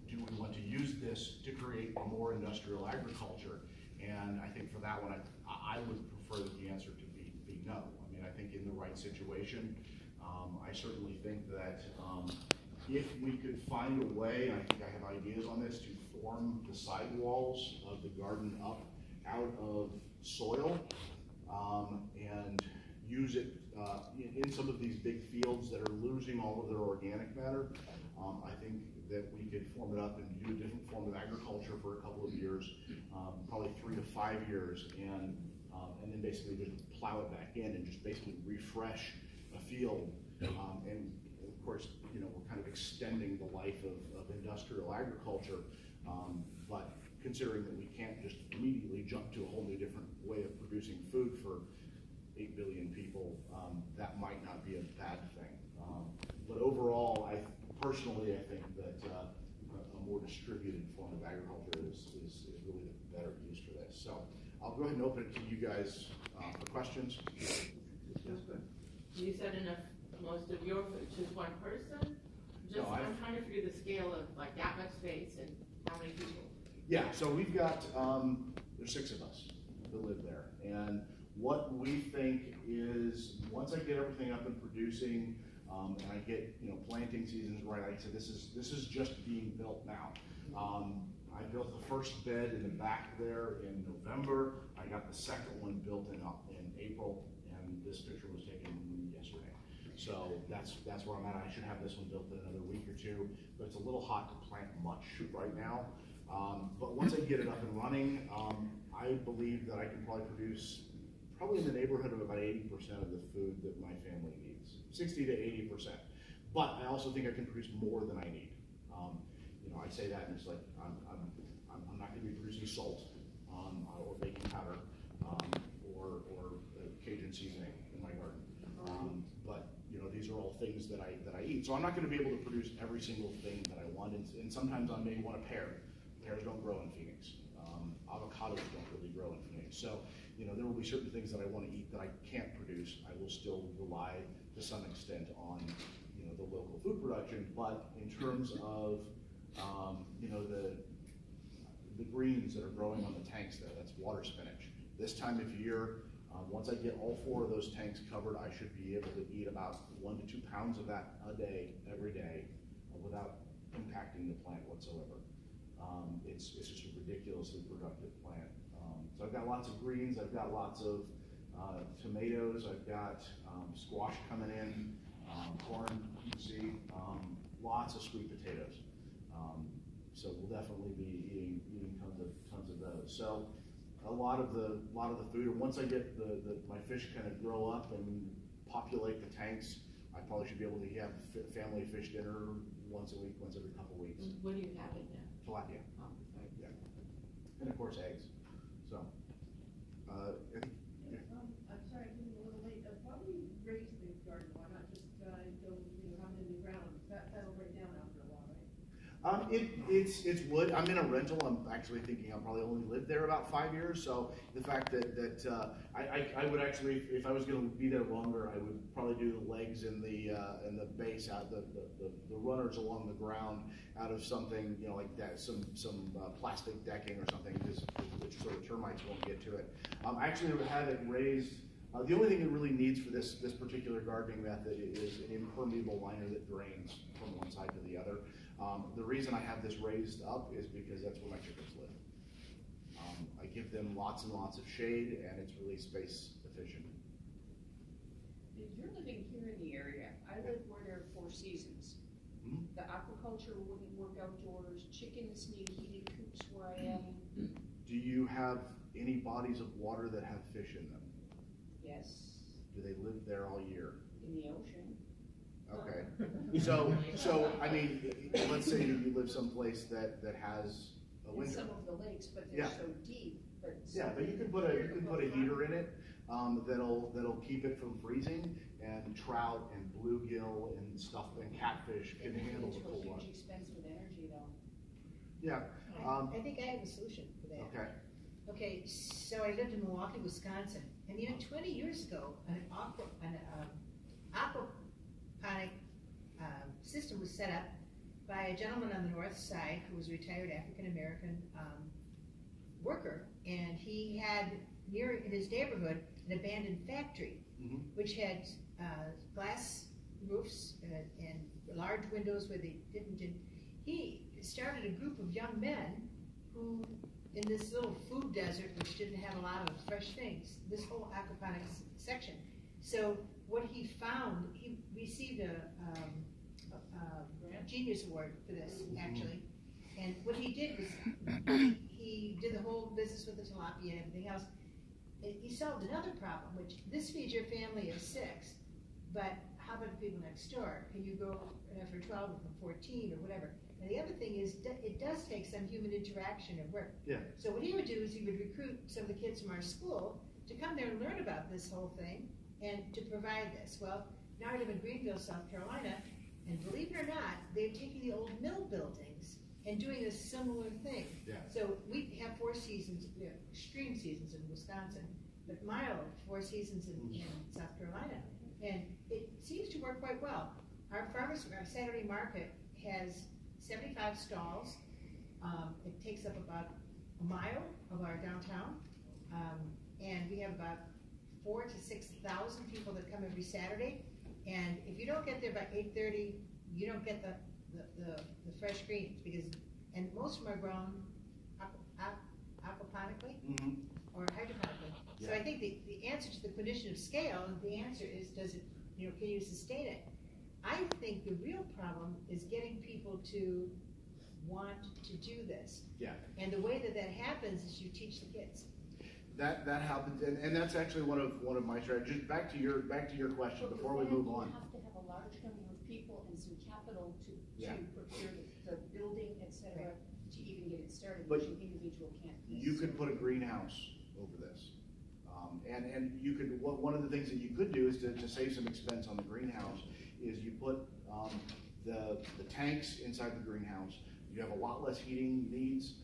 Do we want to use this to create more industrial agriculture? And I think for that one, I would prefer the answer to be no. I mean, I think in the right situation, I certainly think that if we could find a way, and I think I have ideas on this, to form the sidewalls of the garden up out of soil and use it in some of these big fields that are losing all of their organic matter, I think that we could form it up and do a different form of agriculture for a couple of years, probably 3 to 5 years, and then basically just plow it back in and just basically refresh a field. And of course, you know, we're kind of extending the life of industrial agriculture, but considering that we can't just immediately jump to a whole new different way of producing food for 8 billion people, that might not be a bad thing. But overall, personally, I think that a more distributed form of agriculture is really the better use for this. So I'll go ahead and open it to you guys for questions. Yes, Ben? You said enough, most of your food, just one person? Just, I'm trying to figure the scale of like that much space and how many people. Yeah, so we've got, there's 6 of us that live there. And what we think is, once I get everything up and producing, and I get, you know, planting seasons right, like I said, this is just being built now. I built the first bed in the back there in November. I got the second one built in April, and this picture was taken yesterday. So that's where I'm at. I should have this one built in another week or 2, but it's a little hot to plant much right now. But once I get it up and running, I believe that I can probably produce in the neighborhood of about 80% of the food that my family needs, 60 to 80%. But I also think I can produce more than I need. You know, I say that, and it's like I'm not going to be producing salt or baking powder or Cajun seasoning in my garden. But you know, these are all things that I eat. So I'm not going to be able to produce every single thing that I want. And sometimes I may want a pear. Pears don't grow in Phoenix. Avocados don't really grow in Phoenix. So, you know, there will be certain things that I want to eat that I can't produce. I will still rely to some extent on, you know, the local food production. But in terms of, you know, the greens that are growing on the tanks there, that's water spinach. This time of year, once I get all 4 of those tanks covered, I should be able to eat about 1 to 2 pounds of that a day, every day, without impacting the plant whatsoever. It's just a ridiculously productive plant. So I've got lots of greens, I've got lots of tomatoes, I've got squash coming in, corn, you can see, lots of sweet potatoes. So we'll definitely be eating tons of those. So a lot of the food, and once I get my fish kind of grow up and populate the tanks, I probably should be able to have family fish dinner once a week, once every couple weeks. What do you have in there? tilapia. Yeah. And of course eggs. So, I think, yeah. I'm sorry, I came a little late. Why do you raise the garden? Why not just go, have it in the ground? That'll break down after a while, right? It's wood. I'm in a rental. I'm actually thinking I'll probably only live there about 5 years. So the fact that I would actually, if I was going to be there longer, I would probably do the legs and the base out, the runners along the ground out of something, you know, like that, some plastic decking or something, which sort of termites won't get to it. I actually have it raised. The only thing it really needs for this particular gardening method is an impermeable liner that drains from one side to the other. The reason I have this raised up is because that's where my chickens live. I give them lots and lots of shade, and it's really space efficient. If you're living here in the area, I live where there are 4 seasons. Mm-hmm. The aquaculture wouldn't work outdoors. Chickens need heated coops where I am. Do you have any bodies of water that have fish in them? Yes, Do they live there all year? in the ocean. Okay. So I mean, let's say that you live someplace that has a In winter. some of the lakes, but they're Yeah. so deep. But Yeah, but you can put a heater in it that'll keep it from freezing, and trout and bluegill and stuff and catfish can handle the cold It's a water. huge expense with energy, though. Yeah. I think I have a solution for that. Okay. Okay, so I lived in Milwaukee, Wisconsin, and 20 years ago, an aquaponic system was set up by a gentleman on the north side who was a retired African-American worker, and he had near in his neighborhood an abandoned factory, Mm-hmm. which had glass roofs and large windows where they didn't. He started a group of young men who, in this little food desert, which didn't have a lot of fresh things, this whole aquaponics section. So what he found, he received a Genius Award for this, actually. And what he did was, he did the whole business with the tilapia and everything else. He solved another problem, which this feeds your family of 6, but how about the people next door? Can you go for 12 or for 14 or whatever? And the other thing is, it does take some human interaction at work. Yeah. So what he would do is he would recruit some of the kids from our school to come there and learn about this whole thing and to provide this. Well, now I live in Greenville, South Carolina, and believe it or not, they're taking the old mill buildings and doing a similar thing. Yeah. So we have 4 seasons, we have extreme seasons in Wisconsin, but mild 4 seasons in South Carolina. And it seems to work quite well. Our Saturday market has 75 stalls. It takes up about a mile of our downtown. And we have about 4,000 to 6,000 people that come every Saturday. And if you don't get there by 8:30, you don't get the fresh greens, and most of them are grown aquaponically or hydroponically. So I think the answer to the condition of scale, the answer is, can you sustain it? I think the real problem is getting people to want to do this. Yeah. And the way that happens is you teach the kids. That happens, and that's actually one of my strategies. Back to your question before we move on. You have to have a large number of people and some capital to Yeah. procure the building, etc., to even get it started, But which an individual can't. You could put a greenhouse over this, and you could. One of the things that you could do is to save some expense on the greenhouse is you put the tanks inside the greenhouse. You have a lot less heating needs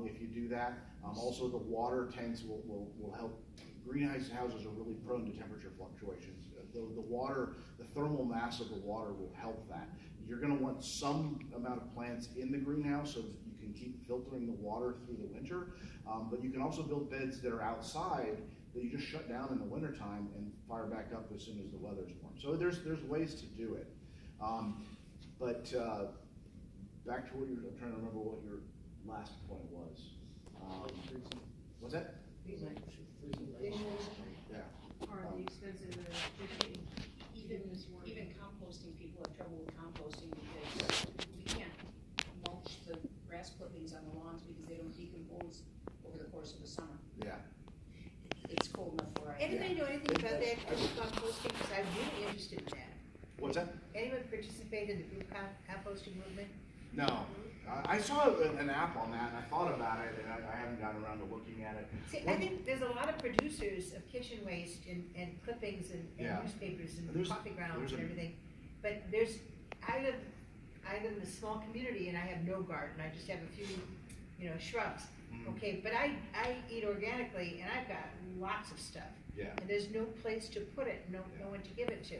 if you do that. Also, the water tanks will help. Greenhouse houses are really prone to temperature fluctuations. The thermal mass of the water will help that. You're going to want some amount of plants in the greenhouse so that you can keep filtering the water through the winter. But you can also build beds that are outside that you just shut down in the wintertime and fire back up as soon as the weather's warm. So there's ways to do it. But back to I'm trying to remember what your last point was. What's that? Yeah. Or the expensive even composting, people have trouble with composting because we can't mulch the grass clippings on the lawns because they don't decompose over the course of the summer. Yeah. It's cold enough where I am. Anybody know anything about that group composting? Because I'm really interested in that. What's that? Anyone participate in the group composting movement? No. I saw an app on that, and I thought about it, and I haven't gotten around to looking at it. See, I think there's a lot of producers of kitchen waste and clippings and newspapers and coffee grounds and everything. But I live in a small community and I have no garden. I just have a few, shrubs. Okay, but I eat organically and I've got lots of stuff. Yeah. And there's no place to put it, no one to give it to.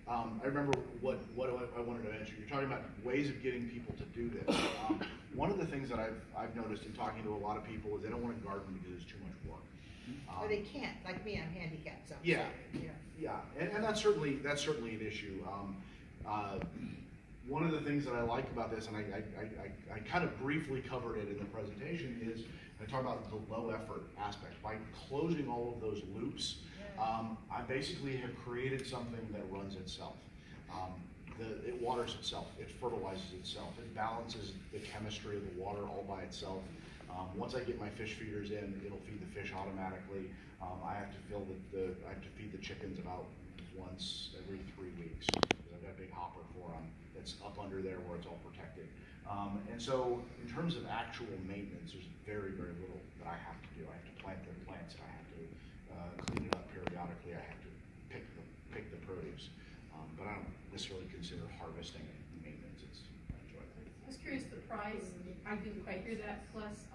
I remember what I wanted to mention. You're talking about ways of getting people to do this. One of the things that I've noticed in talking to a lot of people is they don't want to garden because it's too much work. Or they can't, like me, I'm handicapped. So Yeah, yeah. yeah, and that's certainly an issue. One of the things that I like about this, and I kind of briefly covered it in the presentation, is I talk about the low effort aspect. By closing all of those loops, I basically have created something that runs itself. It waters itself, it fertilizes itself, it balances the chemistry of the water all by itself. Once I get my fish feeders in, it'll feed the fish automatically. I have to feed the chickens about once every 3 weeks. I've got a big hopper for them that's up under there where it's all protected. And so in terms of actual maintenance, there's very, very little that I have to do. I have to plant the plants, I have to clean it up periodically, I have to pick the produce. But I don't necessarily consider harvesting it maintenance. I enjoy it. I was curious, the price, I didn't quite hear that, plus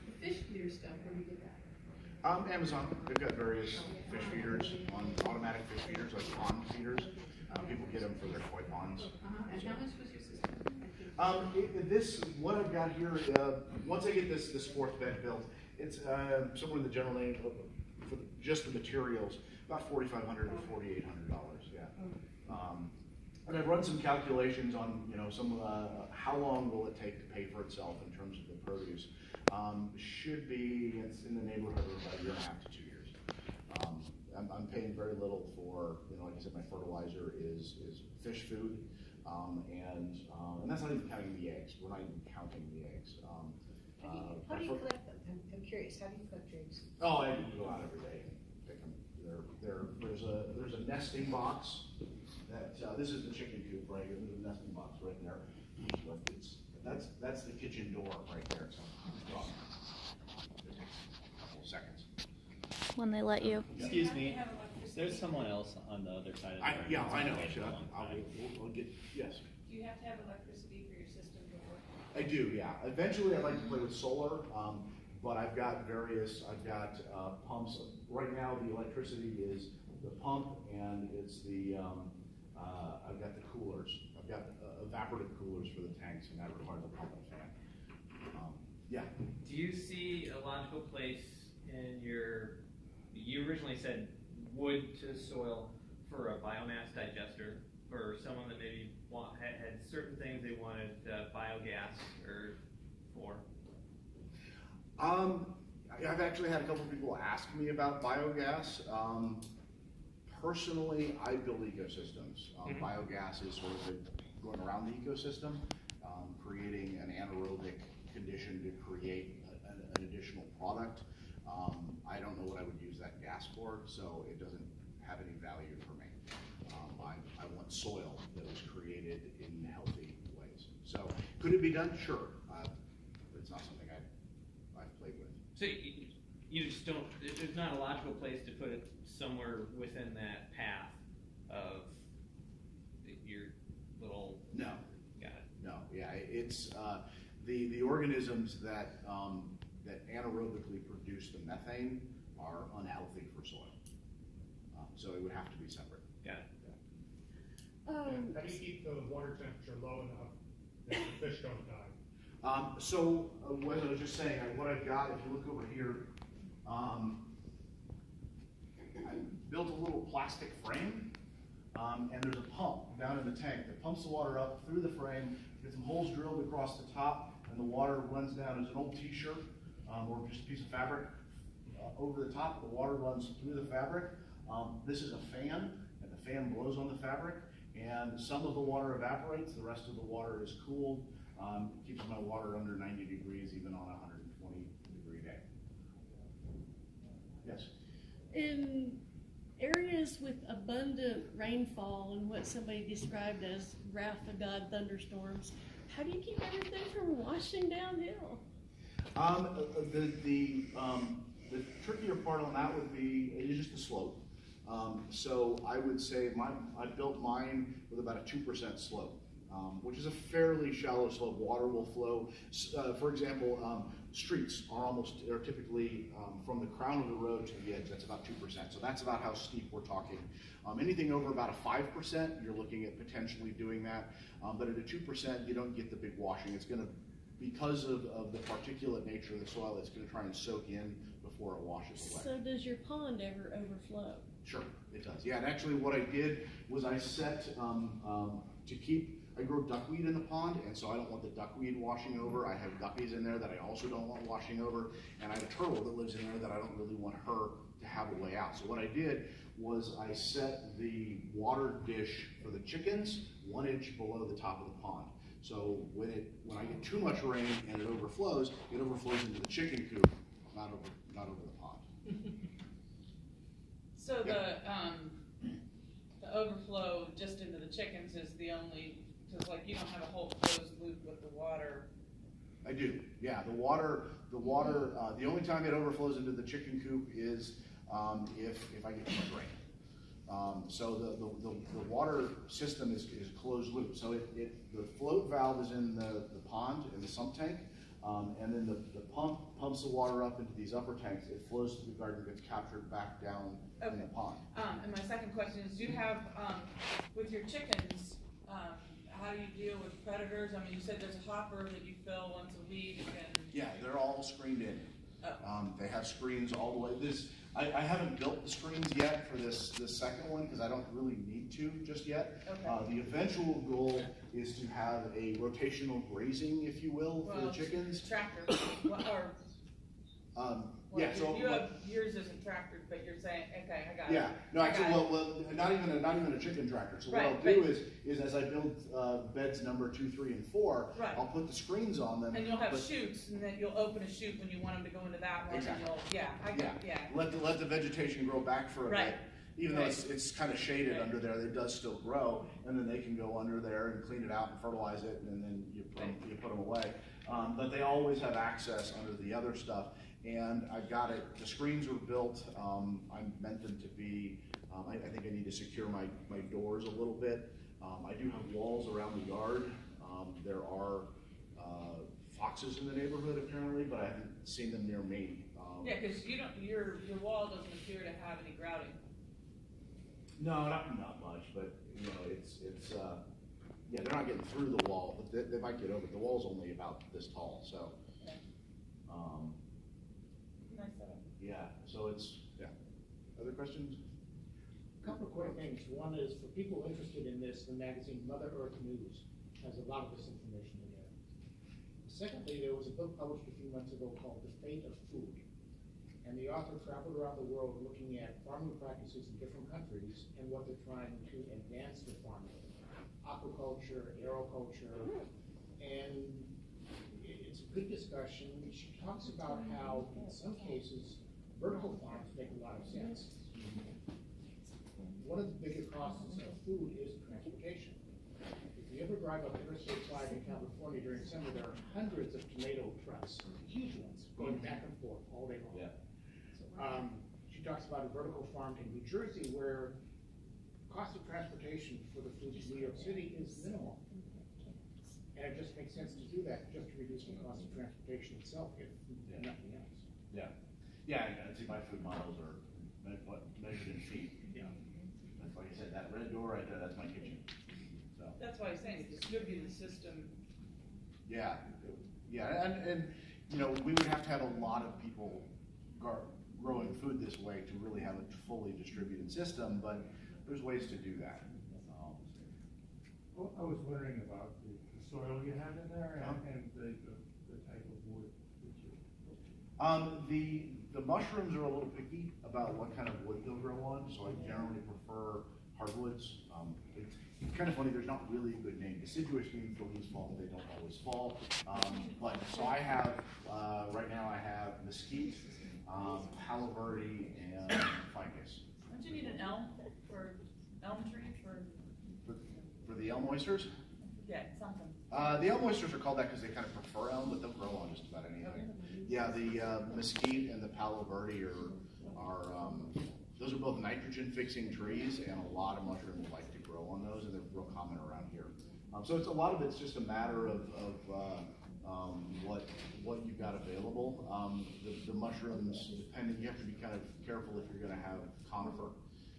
the fish feeder stuff, where do you get that? Amazon, they've got various fish feeders, automatic fish feeders, like pond feeders. People get them for their koi ponds. And how much was your system? What I've got here, once I get this fourth bed built, it's somewhere in the general range for just the materials, about $4,500 to $4,800. Yeah. And I've run some calculations on, how long will it take to pay for itself in terms of the produce. Should be, it's in the neighborhood of about 1.5 to 2 years. I'm paying very little for, like I said, my fertilizer is fish food, and that's not even counting the eggs. We're not even counting the eggs. How do you collect them? I'm curious. How do you collect your eggs? Oh, I go out every day and pick them. There's a nesting box. This is the chicken coop right here. There's a nesting box right there. That's the kitchen door right there. So it takes a couple of seconds. When they let you. Excuse me, there's someone else on the other side of the room. Yeah, I know. I'll get, yes. Do you have to have electricity for your system to work? I do, yeah. Eventually I'd like to play with solar, but I've got pumps. Right now the electricity is the pump and it's I've got the coolers. I've got evaporative coolers for the tanks, and that requires a pump and fan. Yeah. Do you see a logical place in you originally said wood to soil for a biomass digester for someone that maybe had certain things they wanted biogas for? I've actually had a couple of people ask me about biogas. Personally, I build ecosystems. Biogas is sort of going around the ecosystem, creating an anaerobic condition to create an additional product. I don't know what I would use that gas for, so it doesn't have any value for me. I want soil that was created in healthy ways. So, could it be done? Sure, but it's not something I've played with. So you just don't. There's not a logical place to put it somewhere within that path of your little. No. Got it. No. Yeah, it's the organisms that anaerobically produce the methane are unhealthy for soil. So it would have to be separate. Got it. Yeah. How do you keep the water temperature low enough that the fish don't die? So what I was just saying, what I've got, if you look over here, I built a little plastic frame, and there's a pump down in the tank that pumps the water up through the frame, get some holes drilled across the top, and the water runs down as an old t-shirt or just a piece of fabric over the top. The water runs through the fabric. This is a fan, and the fan blows on the fabric, and some of the water evaporates, the rest of the water is cooled. Keeps my water under 90 degrees even on a 120 degree day. Yes? In areas with abundant rainfall and what somebody described as wrath of God thunderstorms, How do you keep everything from washing downhill? The trickier part on that would be, it is just the slope. So I would say I built mine with about a 2% slope, which is a fairly shallow slope. Water will flow. For example, streets are typically from the crown of the road to the edge. That's about 2%. So that's about how steep we're talking. Anything over about a 5%, you're looking at potentially doing that. But at a 2%, you don't get the big washing. It's going to, because of the particulate nature of the soil, it's going to try and soak in before it washes away. So does your pond ever overflow? Sure, it does. Yeah, and actually what I did was I set I grow duckweed in the pond, and so I don't want the duckweed washing over. I have guppies in there that I also don't want washing over, and I have a turtle that lives in there that I don't really want her to have a way out. So what I did was I set the water dish for the chickens 1 inch below the top of the pond. So when I get too much rain and it overflows into the chicken coop, not over the pond. So the overflow just into the chickens is the only, because like you don't have a whole closed loop with the water. I do, yeah. The water. The only time it overflows into the chicken coop is if I get too much rain. So the water system is closed loop. So the float valve is in the pond, in the sump tank, and then the pump pumps the water up into these upper tanks. It flows to the garden, gets captured back down in the pond. And my second question is, do you have, with your chickens, how do you deal with predators? I mean, you said there's a hopper that you fill once a week. And yeah, they're all screened in. Oh. They have screens all the way. I haven't built the screens yet for this second one because I don't really need to just yet. Okay. The eventual goal is to have a rotational grazing, if you will, for the chickens. Tractor. Yeah, so yours isn't tractored, but you're saying, okay, I got it. Yeah, no, actually, well, not even a chicken tractor. So what I'll do is as I build beds number 2, 3, and 4, I'll put the screens on them. And you'll have chutes, and then you'll open a chute when you want them to go into that one. Exactly. And Let the vegetation grow back for a bit. Even though it's kind of shaded under there, it does still grow, and then they can go under there and clean it out and fertilize it, and then you put them away. But they always have access under the other stuff. And I've got it, the screens were built, I meant them to be, I think I need to secure my doors a little bit. I do have walls around the yard. There are foxes in the neighborhood apparently, but I haven't seen them near me. Yeah, because your wall doesn't appear to have any grouting. No, not much, but you know, it's yeah, they're not getting through the wall, but they might get over. The wall's only about this tall, so. Nice setup. Yeah, so Other questions? A couple of quick things. One is for people interested in this, the magazine Mother Earth News has a lot of this information in there. Secondly, there was a book published a few months ago called The Fate of Food. And the author traveled around the world looking at farming practices in different countries and what they're trying to advance their farming. Aquaculture, aeroculture, and it's a good discussion. She talks about how, in some cases, vertical farms make a lot of sense. One of the bigger costs of food is transportation. If you ever drive up Interstate 5 in California during summer, there are hundreds of tomato trucks, huge ones, going back and forth all day long. Yeah. She talks about a vertical farm in New Jersey where cost of transportation for the food to New York City is minimal. And it just makes sense to do that, just to reduce the cost of transportation itself, if nothing else. Yeah. Yeah, I see my food miles are measured in feet. Yeah. That's like I said, that red door right there, that's my kitchen. So. That's why I was saying, distribute the system. Yeah. Yeah, and you know, we would have to have a lot of people growing food this way to really have a fully distributed system, but there's ways to do that. Well, I was wondering about the soil you have in there and the type of wood that you. The mushrooms are a little picky about what kind of wood they'll grow on, so I generally prefer hardwoods. It's kind of funny, there's not really a good name. Deciduous means the leaves fall, but they don't always fall. But so I have, right now I have mesquite, Palo Verde, and ficus. Don't you need an elm tree for the elm oysters? Yeah, something. The elm oysters are called that because they kind of prefer elm, but they'll grow on just about anything. Yeah, the mesquite and the palo verde are those are both nitrogen fixing trees, and a lot of mushrooms like to grow on those, and they're real common around here. So it's a lot of it's just a matter of what you've got available. The mushrooms, depending, you have to be kind of careful if you're going to have conifer.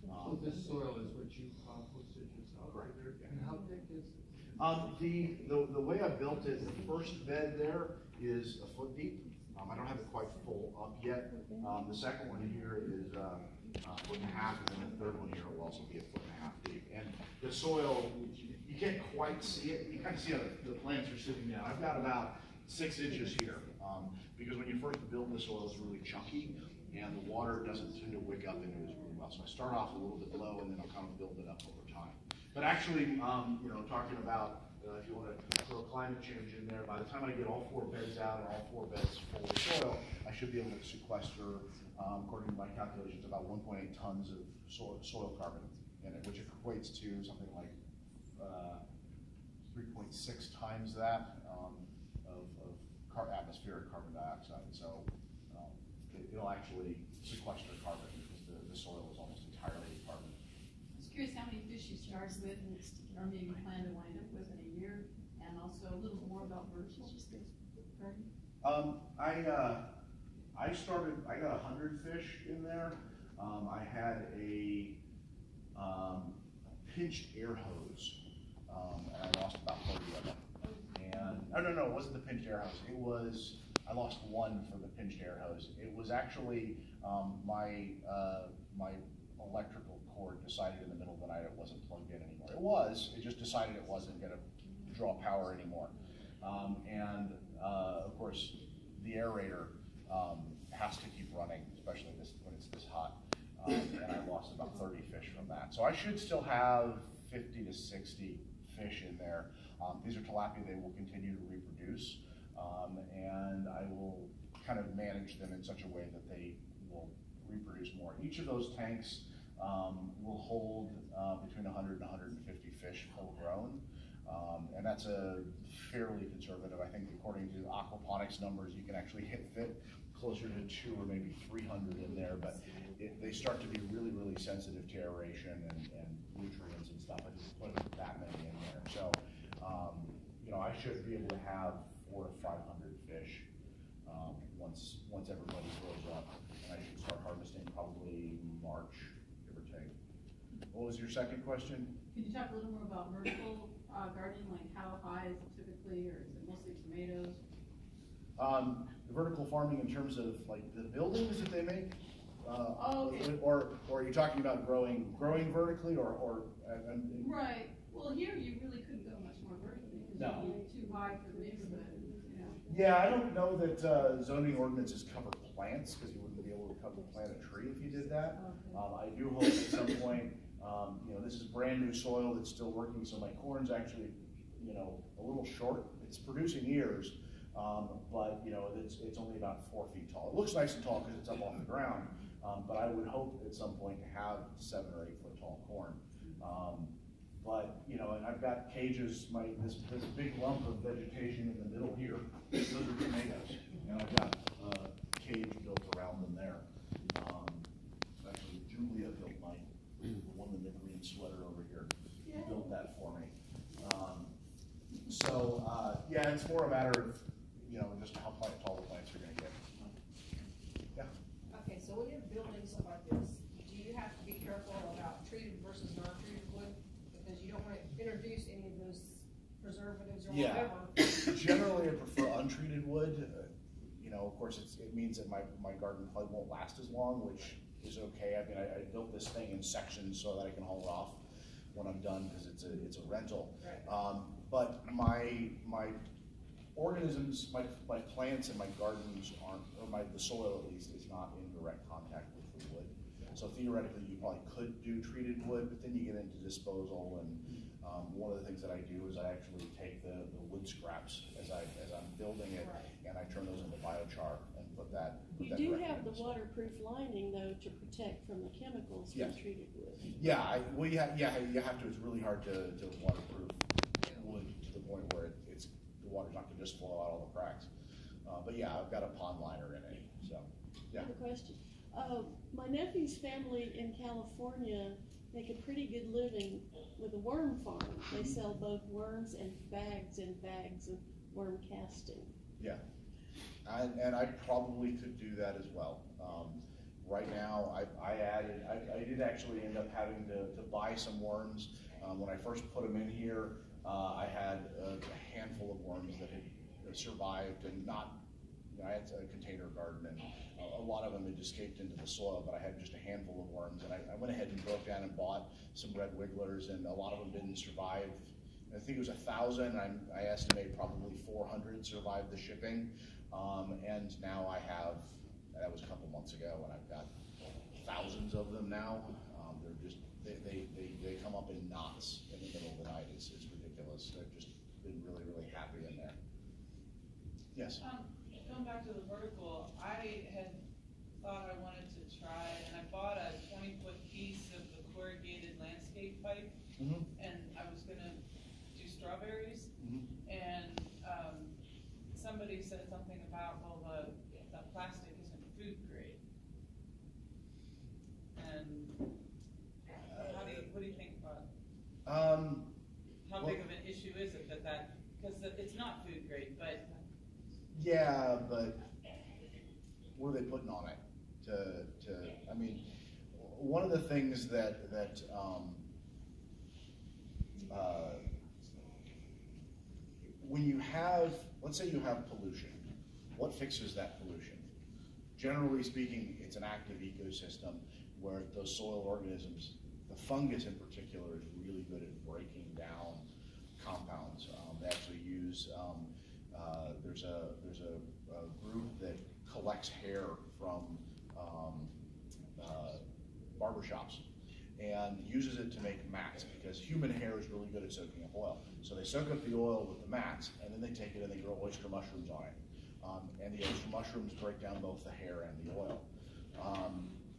So this soil is what you composted yourself? Correct. And how thick is it? The way I built it, the first bed there is a foot deep. I don't have it quite full up yet. The second one here is a foot and a half, and then the third one here will also be a foot and a half deep. And the soil, you can't quite see it. You kind of see how the plants are sitting down. I've got about 6 inches here, because when you first build the soil, it's really chunky, and the water doesn't tend to wick up into it really well. So I start off a little bit low, and then I'll kind of build it up over time. But actually, talking about if you want to throw climate change in there, by the time I get all 4 beds out and all 4 beds full of soil, I should be able to sequester, according to my calculations, about 1.8 tons of soil carbon in it, which equates to something like 3.6 times that of atmospheric carbon dioxide. So it'll actually sequester carbon because the soil is almost entirely carbon. I was curious how many fish you started with, or maybe plan to wind up with in a year, and also a little more about vertical garden. I got 100 fish in there. I had a pinched air hose, and I lost about 30 of them. And no, it wasn't the pinched air hose. It was, I lost one for the pinched air hose. It was actually my electrical cord decided in the middle of the night it wasn't plugged in anymore. It just decided it wasn't going to draw power anymore. Of course, the aerator has to keep running, especially when it's this hot. And I lost about 30 fish from that. So I should still have 50 to 60 fish in there. These are tilapia. They will continue to reproduce, and I will kind of manage them in such a way that they will reproduce more. Each of those tanks will hold between 100 and 150 fish full grown, and that's a fairly conservative. I think according to Aquaponics numbers, you can actually fit closer to 200 or maybe 300 in there, but they start to be really, really sensitive to aeration and nutrients and stuff. I just put that many in there. So, I should be able to have 400 to 500 fish once everybody grows up, and I should start harvesting probably March, give or take. What was your second question? Can you talk a little more about vertical gardening, like how high is it typically, or is it mostly tomatoes? The vertical farming in terms of like the buildings that they make, okay. or are you talking about growing vertically, or right. Well, here you really couldn't go much more vertically because it'd be too high for the neighborhood. Yeah, I don't know that zoning ordinances cover plants, because you wouldn't be able to plant a tree if you did that. I do hope at some point, this is brand new soil that's still working, so my corn's actually, a little short. It's producing ears, but it's only about 4 feet tall. It looks nice and tall because it's up off the ground, but I would hope at some point to have 7 or 8 foot tall corn. But and I've got cages. This big lump of vegetation in the middle here. Those are tomatoes, and I've got a cage built around them there. Actually, Julia built mine. The woman in the green sweater over here built that for me. Yeah, it's more a matter of just how tall the plants are going to get. Yeah. Okay, so when you're building something like this, do you have to be careful about treated versus non-treated wood? Because you don't want to introduce any of those preservatives or whatever. Generally I prefer untreated wood. Of course it means that my garden probably won't last as long, which is okay. I mean, I built this thing in sections so that I can haul it off when I'm done, because it's a rental. Right. But my organisms, my plants and my gardens aren't, or the soil at least, is not in direct contact with the wood. So theoretically, you probably could do treated wood, but then you get into disposal. And one of the things that I do is I actually take the wood scraps as I'm building it, and I turn those into biochar and put that. You do have the waterproof lining though to protect from the chemicals from treated wood. Yeah, you have to. It's really hard to waterproof wood to the point where it's the water's not gonna just flow out all the cracks. But yeah, I've got a pond liner in it, so, yeah. I have a question. My nephew's family in California make a pretty good living with a worm farm. They sell both worms and bags of worm casting. Yeah, and I probably could do that as well. Right now, I did actually end up having to buy some worms. When I first put them in here, I had a handful of worms that had survived and not, I had a container garden and a lot of them had escaped into the soil, but I had just a handful of worms. And I went ahead and broke down and bought some red wigglers, and a lot of them didn't survive. I think it was 1,000. I estimate probably 400 survived the shipping. And now I have, that was a couple months ago, and I've got thousands of them now. They're just, they come up in knots in the middle of the night. It's ridiculous. I've just been really, really happy in there. Yes? Going back to the vertical, I had thought I wanted to try, and I bought a 20-foot piece of the corrugated landscape pipe, and I was gonna do strawberries, and somebody said something about, well, the plastic isn't food grade. And what do you think about it? How big of an issue is it that because it's not food grade, but yeah, but what are they putting on it? I mean, one of the things that when you have, let's say you have pollution, what fixes that pollution? Generally speaking, it's an active ecosystem where those soil organisms, the fungus in particular, is really good at breaking down compounds. They actually use, there's a group that collects hair from barbershops and uses it to make mats, because human hair is really good at soaking up oil. So they soak up the oil with the mats, and then they take it and they grow oyster mushrooms on it. And the oyster mushrooms break down both the hair and the oil.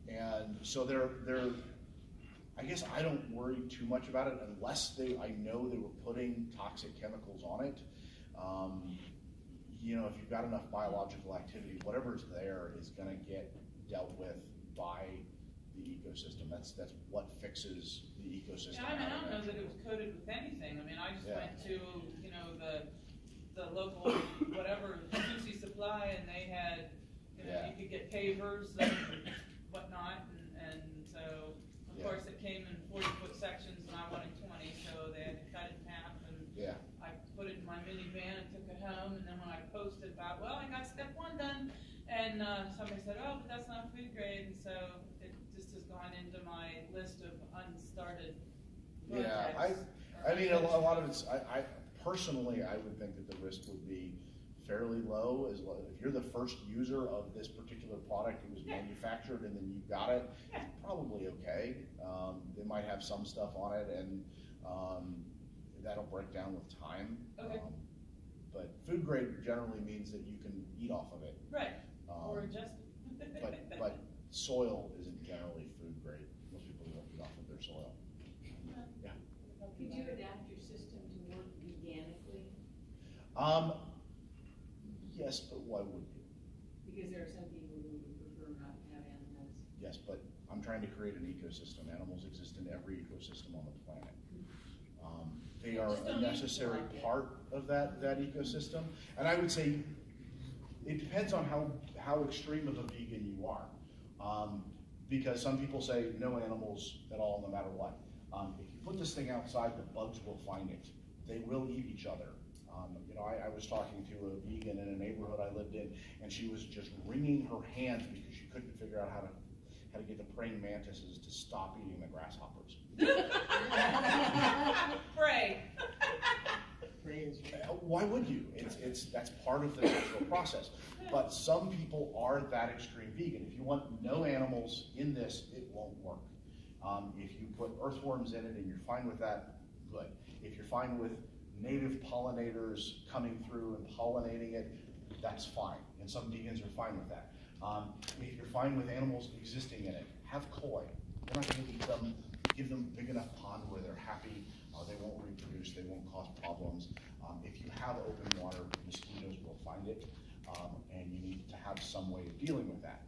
And so I guess I don't worry too much about it unless I know they were putting toxic chemicals on it. You know, if you've got enough biological activity, whatever's there is going to get dealt with by the ecosystem. That's what fixes the ecosystem. Yeah, I mean, I don't know that it was coated with anything. I mean, I just went to, you know, the local whatever Susie Supply, and they had, you know, you could get pavers and whatnot, and so of course it came in 40-foot sections, and I wanted 20, so they had to cut it in half, and I put it in my minivan and took it home, and then when I posted about, well, I got step 1 done, and somebody said, oh, but that's not food grade, and so it just has gone into my list of unstarted projects. I mean, a lot of it's, personally, I would think that the risk would be fairly low. If you're the first user of this particular product, it was manufactured and then you got it, it's probably okay. They might have some stuff on it, and that'll break down with time. But food grade generally means that you can eat off of it. Right, or just. but soil isn't generally food grade. Most people don't eat off of their soil. Yeah. Could you adapt your system to work organically? Yes, but why would you? Because there are some people who would prefer not to have animals. Yes, but I'm trying to create an ecosystem. Animals exist in every ecosystem on the planet. They are a necessary part of that ecosystem. And I would say it depends on how extreme of a vegan you are. Because some people say no animals at all, no matter what. If you put this thing outside, the bugs will find it. They will eat each other. You know, I was talking to a vegan in a neighborhood I lived in, and she was just wringing her hands because she couldn't figure out how to get the praying mantises to stop eating the grasshoppers. Pray. Why would you? That's part of the natural process. But some people are that extreme vegan. If you want no animals in this, it won't work. If you put earthworms in it and you're fine with that, good. If you're fine with native pollinators coming through and pollinating it, that's fine. And some vegans are fine with that. If you're fine with animals existing in it, have koi. You're not going to eat them. Give them a big enough pond where they're happy. They won't reproduce. They won't cause problems. If you have open water, mosquitoes will find it, and you need to have some way of dealing with that.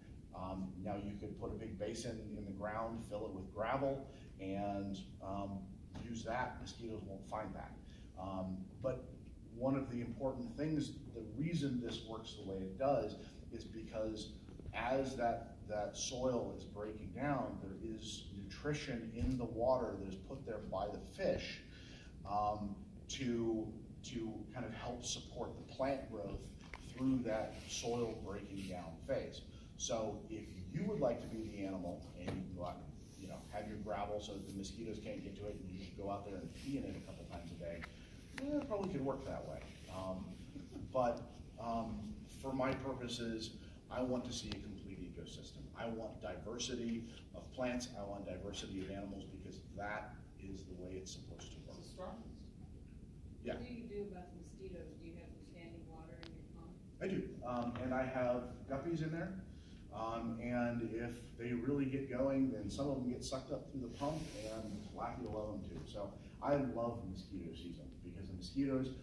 Now you could put a big basin in the ground, fill it with gravel, and use that. Mosquitoes won't find that. But one of the important things, the reason this works the way it does, is because as that soil is breaking down, there is nutrition in the water that is put there by the fish to kind of help support the plant growth through that soil breaking down phase. So if you would like to be the animal and you can go out and have your gravel so that the mosquitoes can't get to it, and you can go out there and pee in it a couple times a day, it probably could work that way. But for my purposes, I want to see a complete ecosystem. I want diversity of plants. I want diversity of animals, because that is the way it's supposed to work. It's strong. Yeah. What do you do about the mosquitoes? Do you have standing water in your pond? I do, and I have guppies in there. And if they really get going, then some of them get sucked up through the pump, and tilapia love them too. So I love mosquito season, because the mosquitoes,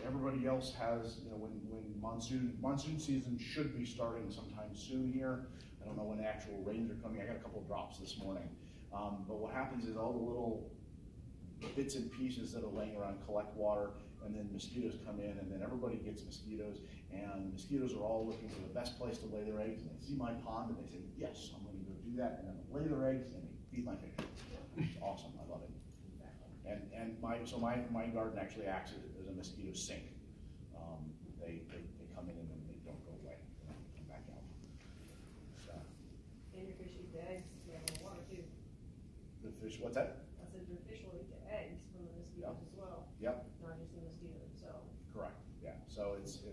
everybody else has, when monsoon season should be starting sometime soon here. I don't know when actual rains are coming. I got a couple of drops this morning. But what happens is all the little bits and pieces that are laying around collect water, and then mosquitoes come in, and then everybody gets mosquitoes, and mosquitoes are all looking for the best place to lay their eggs, and they see my pond, and they say, yes, I'm going to go do that, and then they lay their eggs, and they feed my fish. It's awesome. I love it. And my garden actually acts as a mosquito sink. They come in and then they don't go away. They come back out. So. And your fish eat the eggs, you have more water too. The fish, what's that? I said your fish will eat the eggs from the mosquitoes as well. Yep. Not just the mosquito themselves. Correct. Yeah. So it's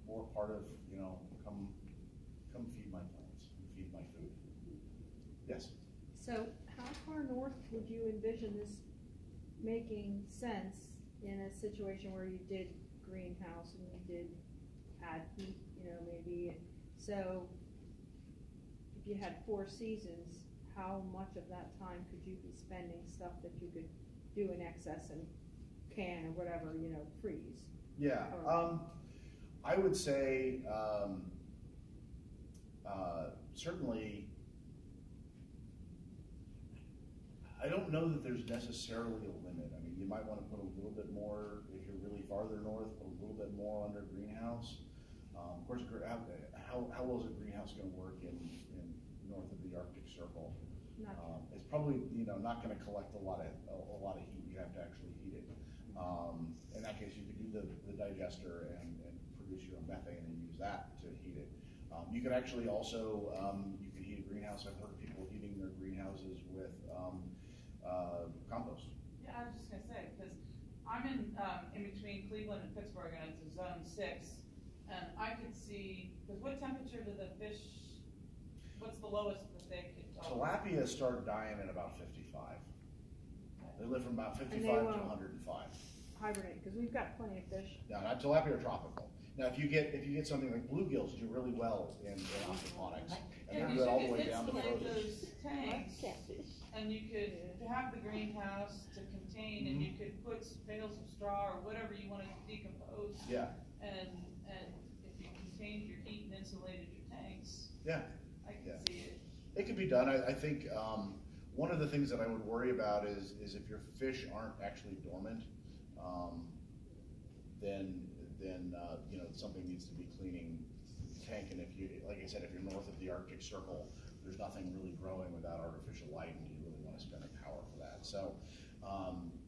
more part of, come feed my plants, feed my food. Yes. So how far north would you envision this making sense in a situation where you did greenhouse and you did add heat, maybe? So if you had 4 seasons, how much of that time could you be spending stuff that you could do in excess and can or whatever, freeze? Yeah, I would say certainly. I don't know that there's necessarily a limit. I mean, you might want to put a little bit more, if you're really farther north, put a little bit more under greenhouse. Of course, how well is a greenhouse going to work in north of the Arctic Circle? It's probably not going to collect a lot of heat. You have to actually heat it. In that case, you could do the digester and produce your own methane and use that to heat it. You could actually also you could heat a greenhouse. I've heard of people heating their greenhouses with compost. Yeah, I was just gonna say, because I'm in between Cleveland and Pittsburgh, and it's a zone 6, and I could see, because what temperature do the fish? What's the lowest that they could? Tilapia start dying at about 55. They live from about 55 to 105. Hibernate, because we've got plenty of fish. No, not tilapia or tropical. Now, if you get something like bluegills, do really well in aquaponics, and Yeah, they you do it all the should way down to insulate frozen. those tanks, and you could have the greenhouse to contain, and you could put bales of straw or whatever you want to decompose. Yeah. And if you contained your heat and insulated your tanks. Yeah. I can see it. It could be done. I think one of the things that I would worry about is if your fish aren't actually dormant, then something needs to be cleaning the tank. And if you, like I said, if you're north of the Arctic Circle, there's nothing really growing without artificial light, and you really want to spend the power for that. So,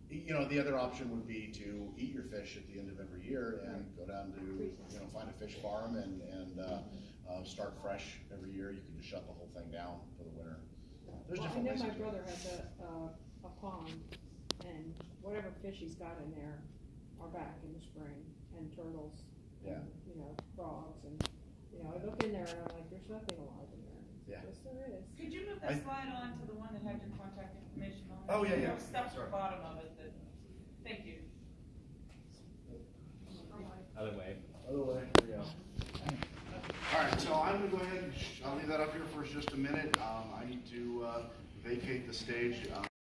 the other option would be to eat your fish at the end of every year and go down to, find a fish farm and start fresh every year. You can just shut the whole thing down for the winter. There's different ways to do it. My brother has a pond, and whatever fish he's got in there are back in the spring, and turtles, and, frogs, and I look in there and I'm like, there's nothing alive in there. Yeah. Yes, there is. Could you move that slide on to the one that had your contact information on it? Oh, yeah. There's stuff at the bottom of it that, thank you. Other way. There we go. All right, so I'm going to go ahead and I'll leave that up here for just a minute. I need to vacate the stage.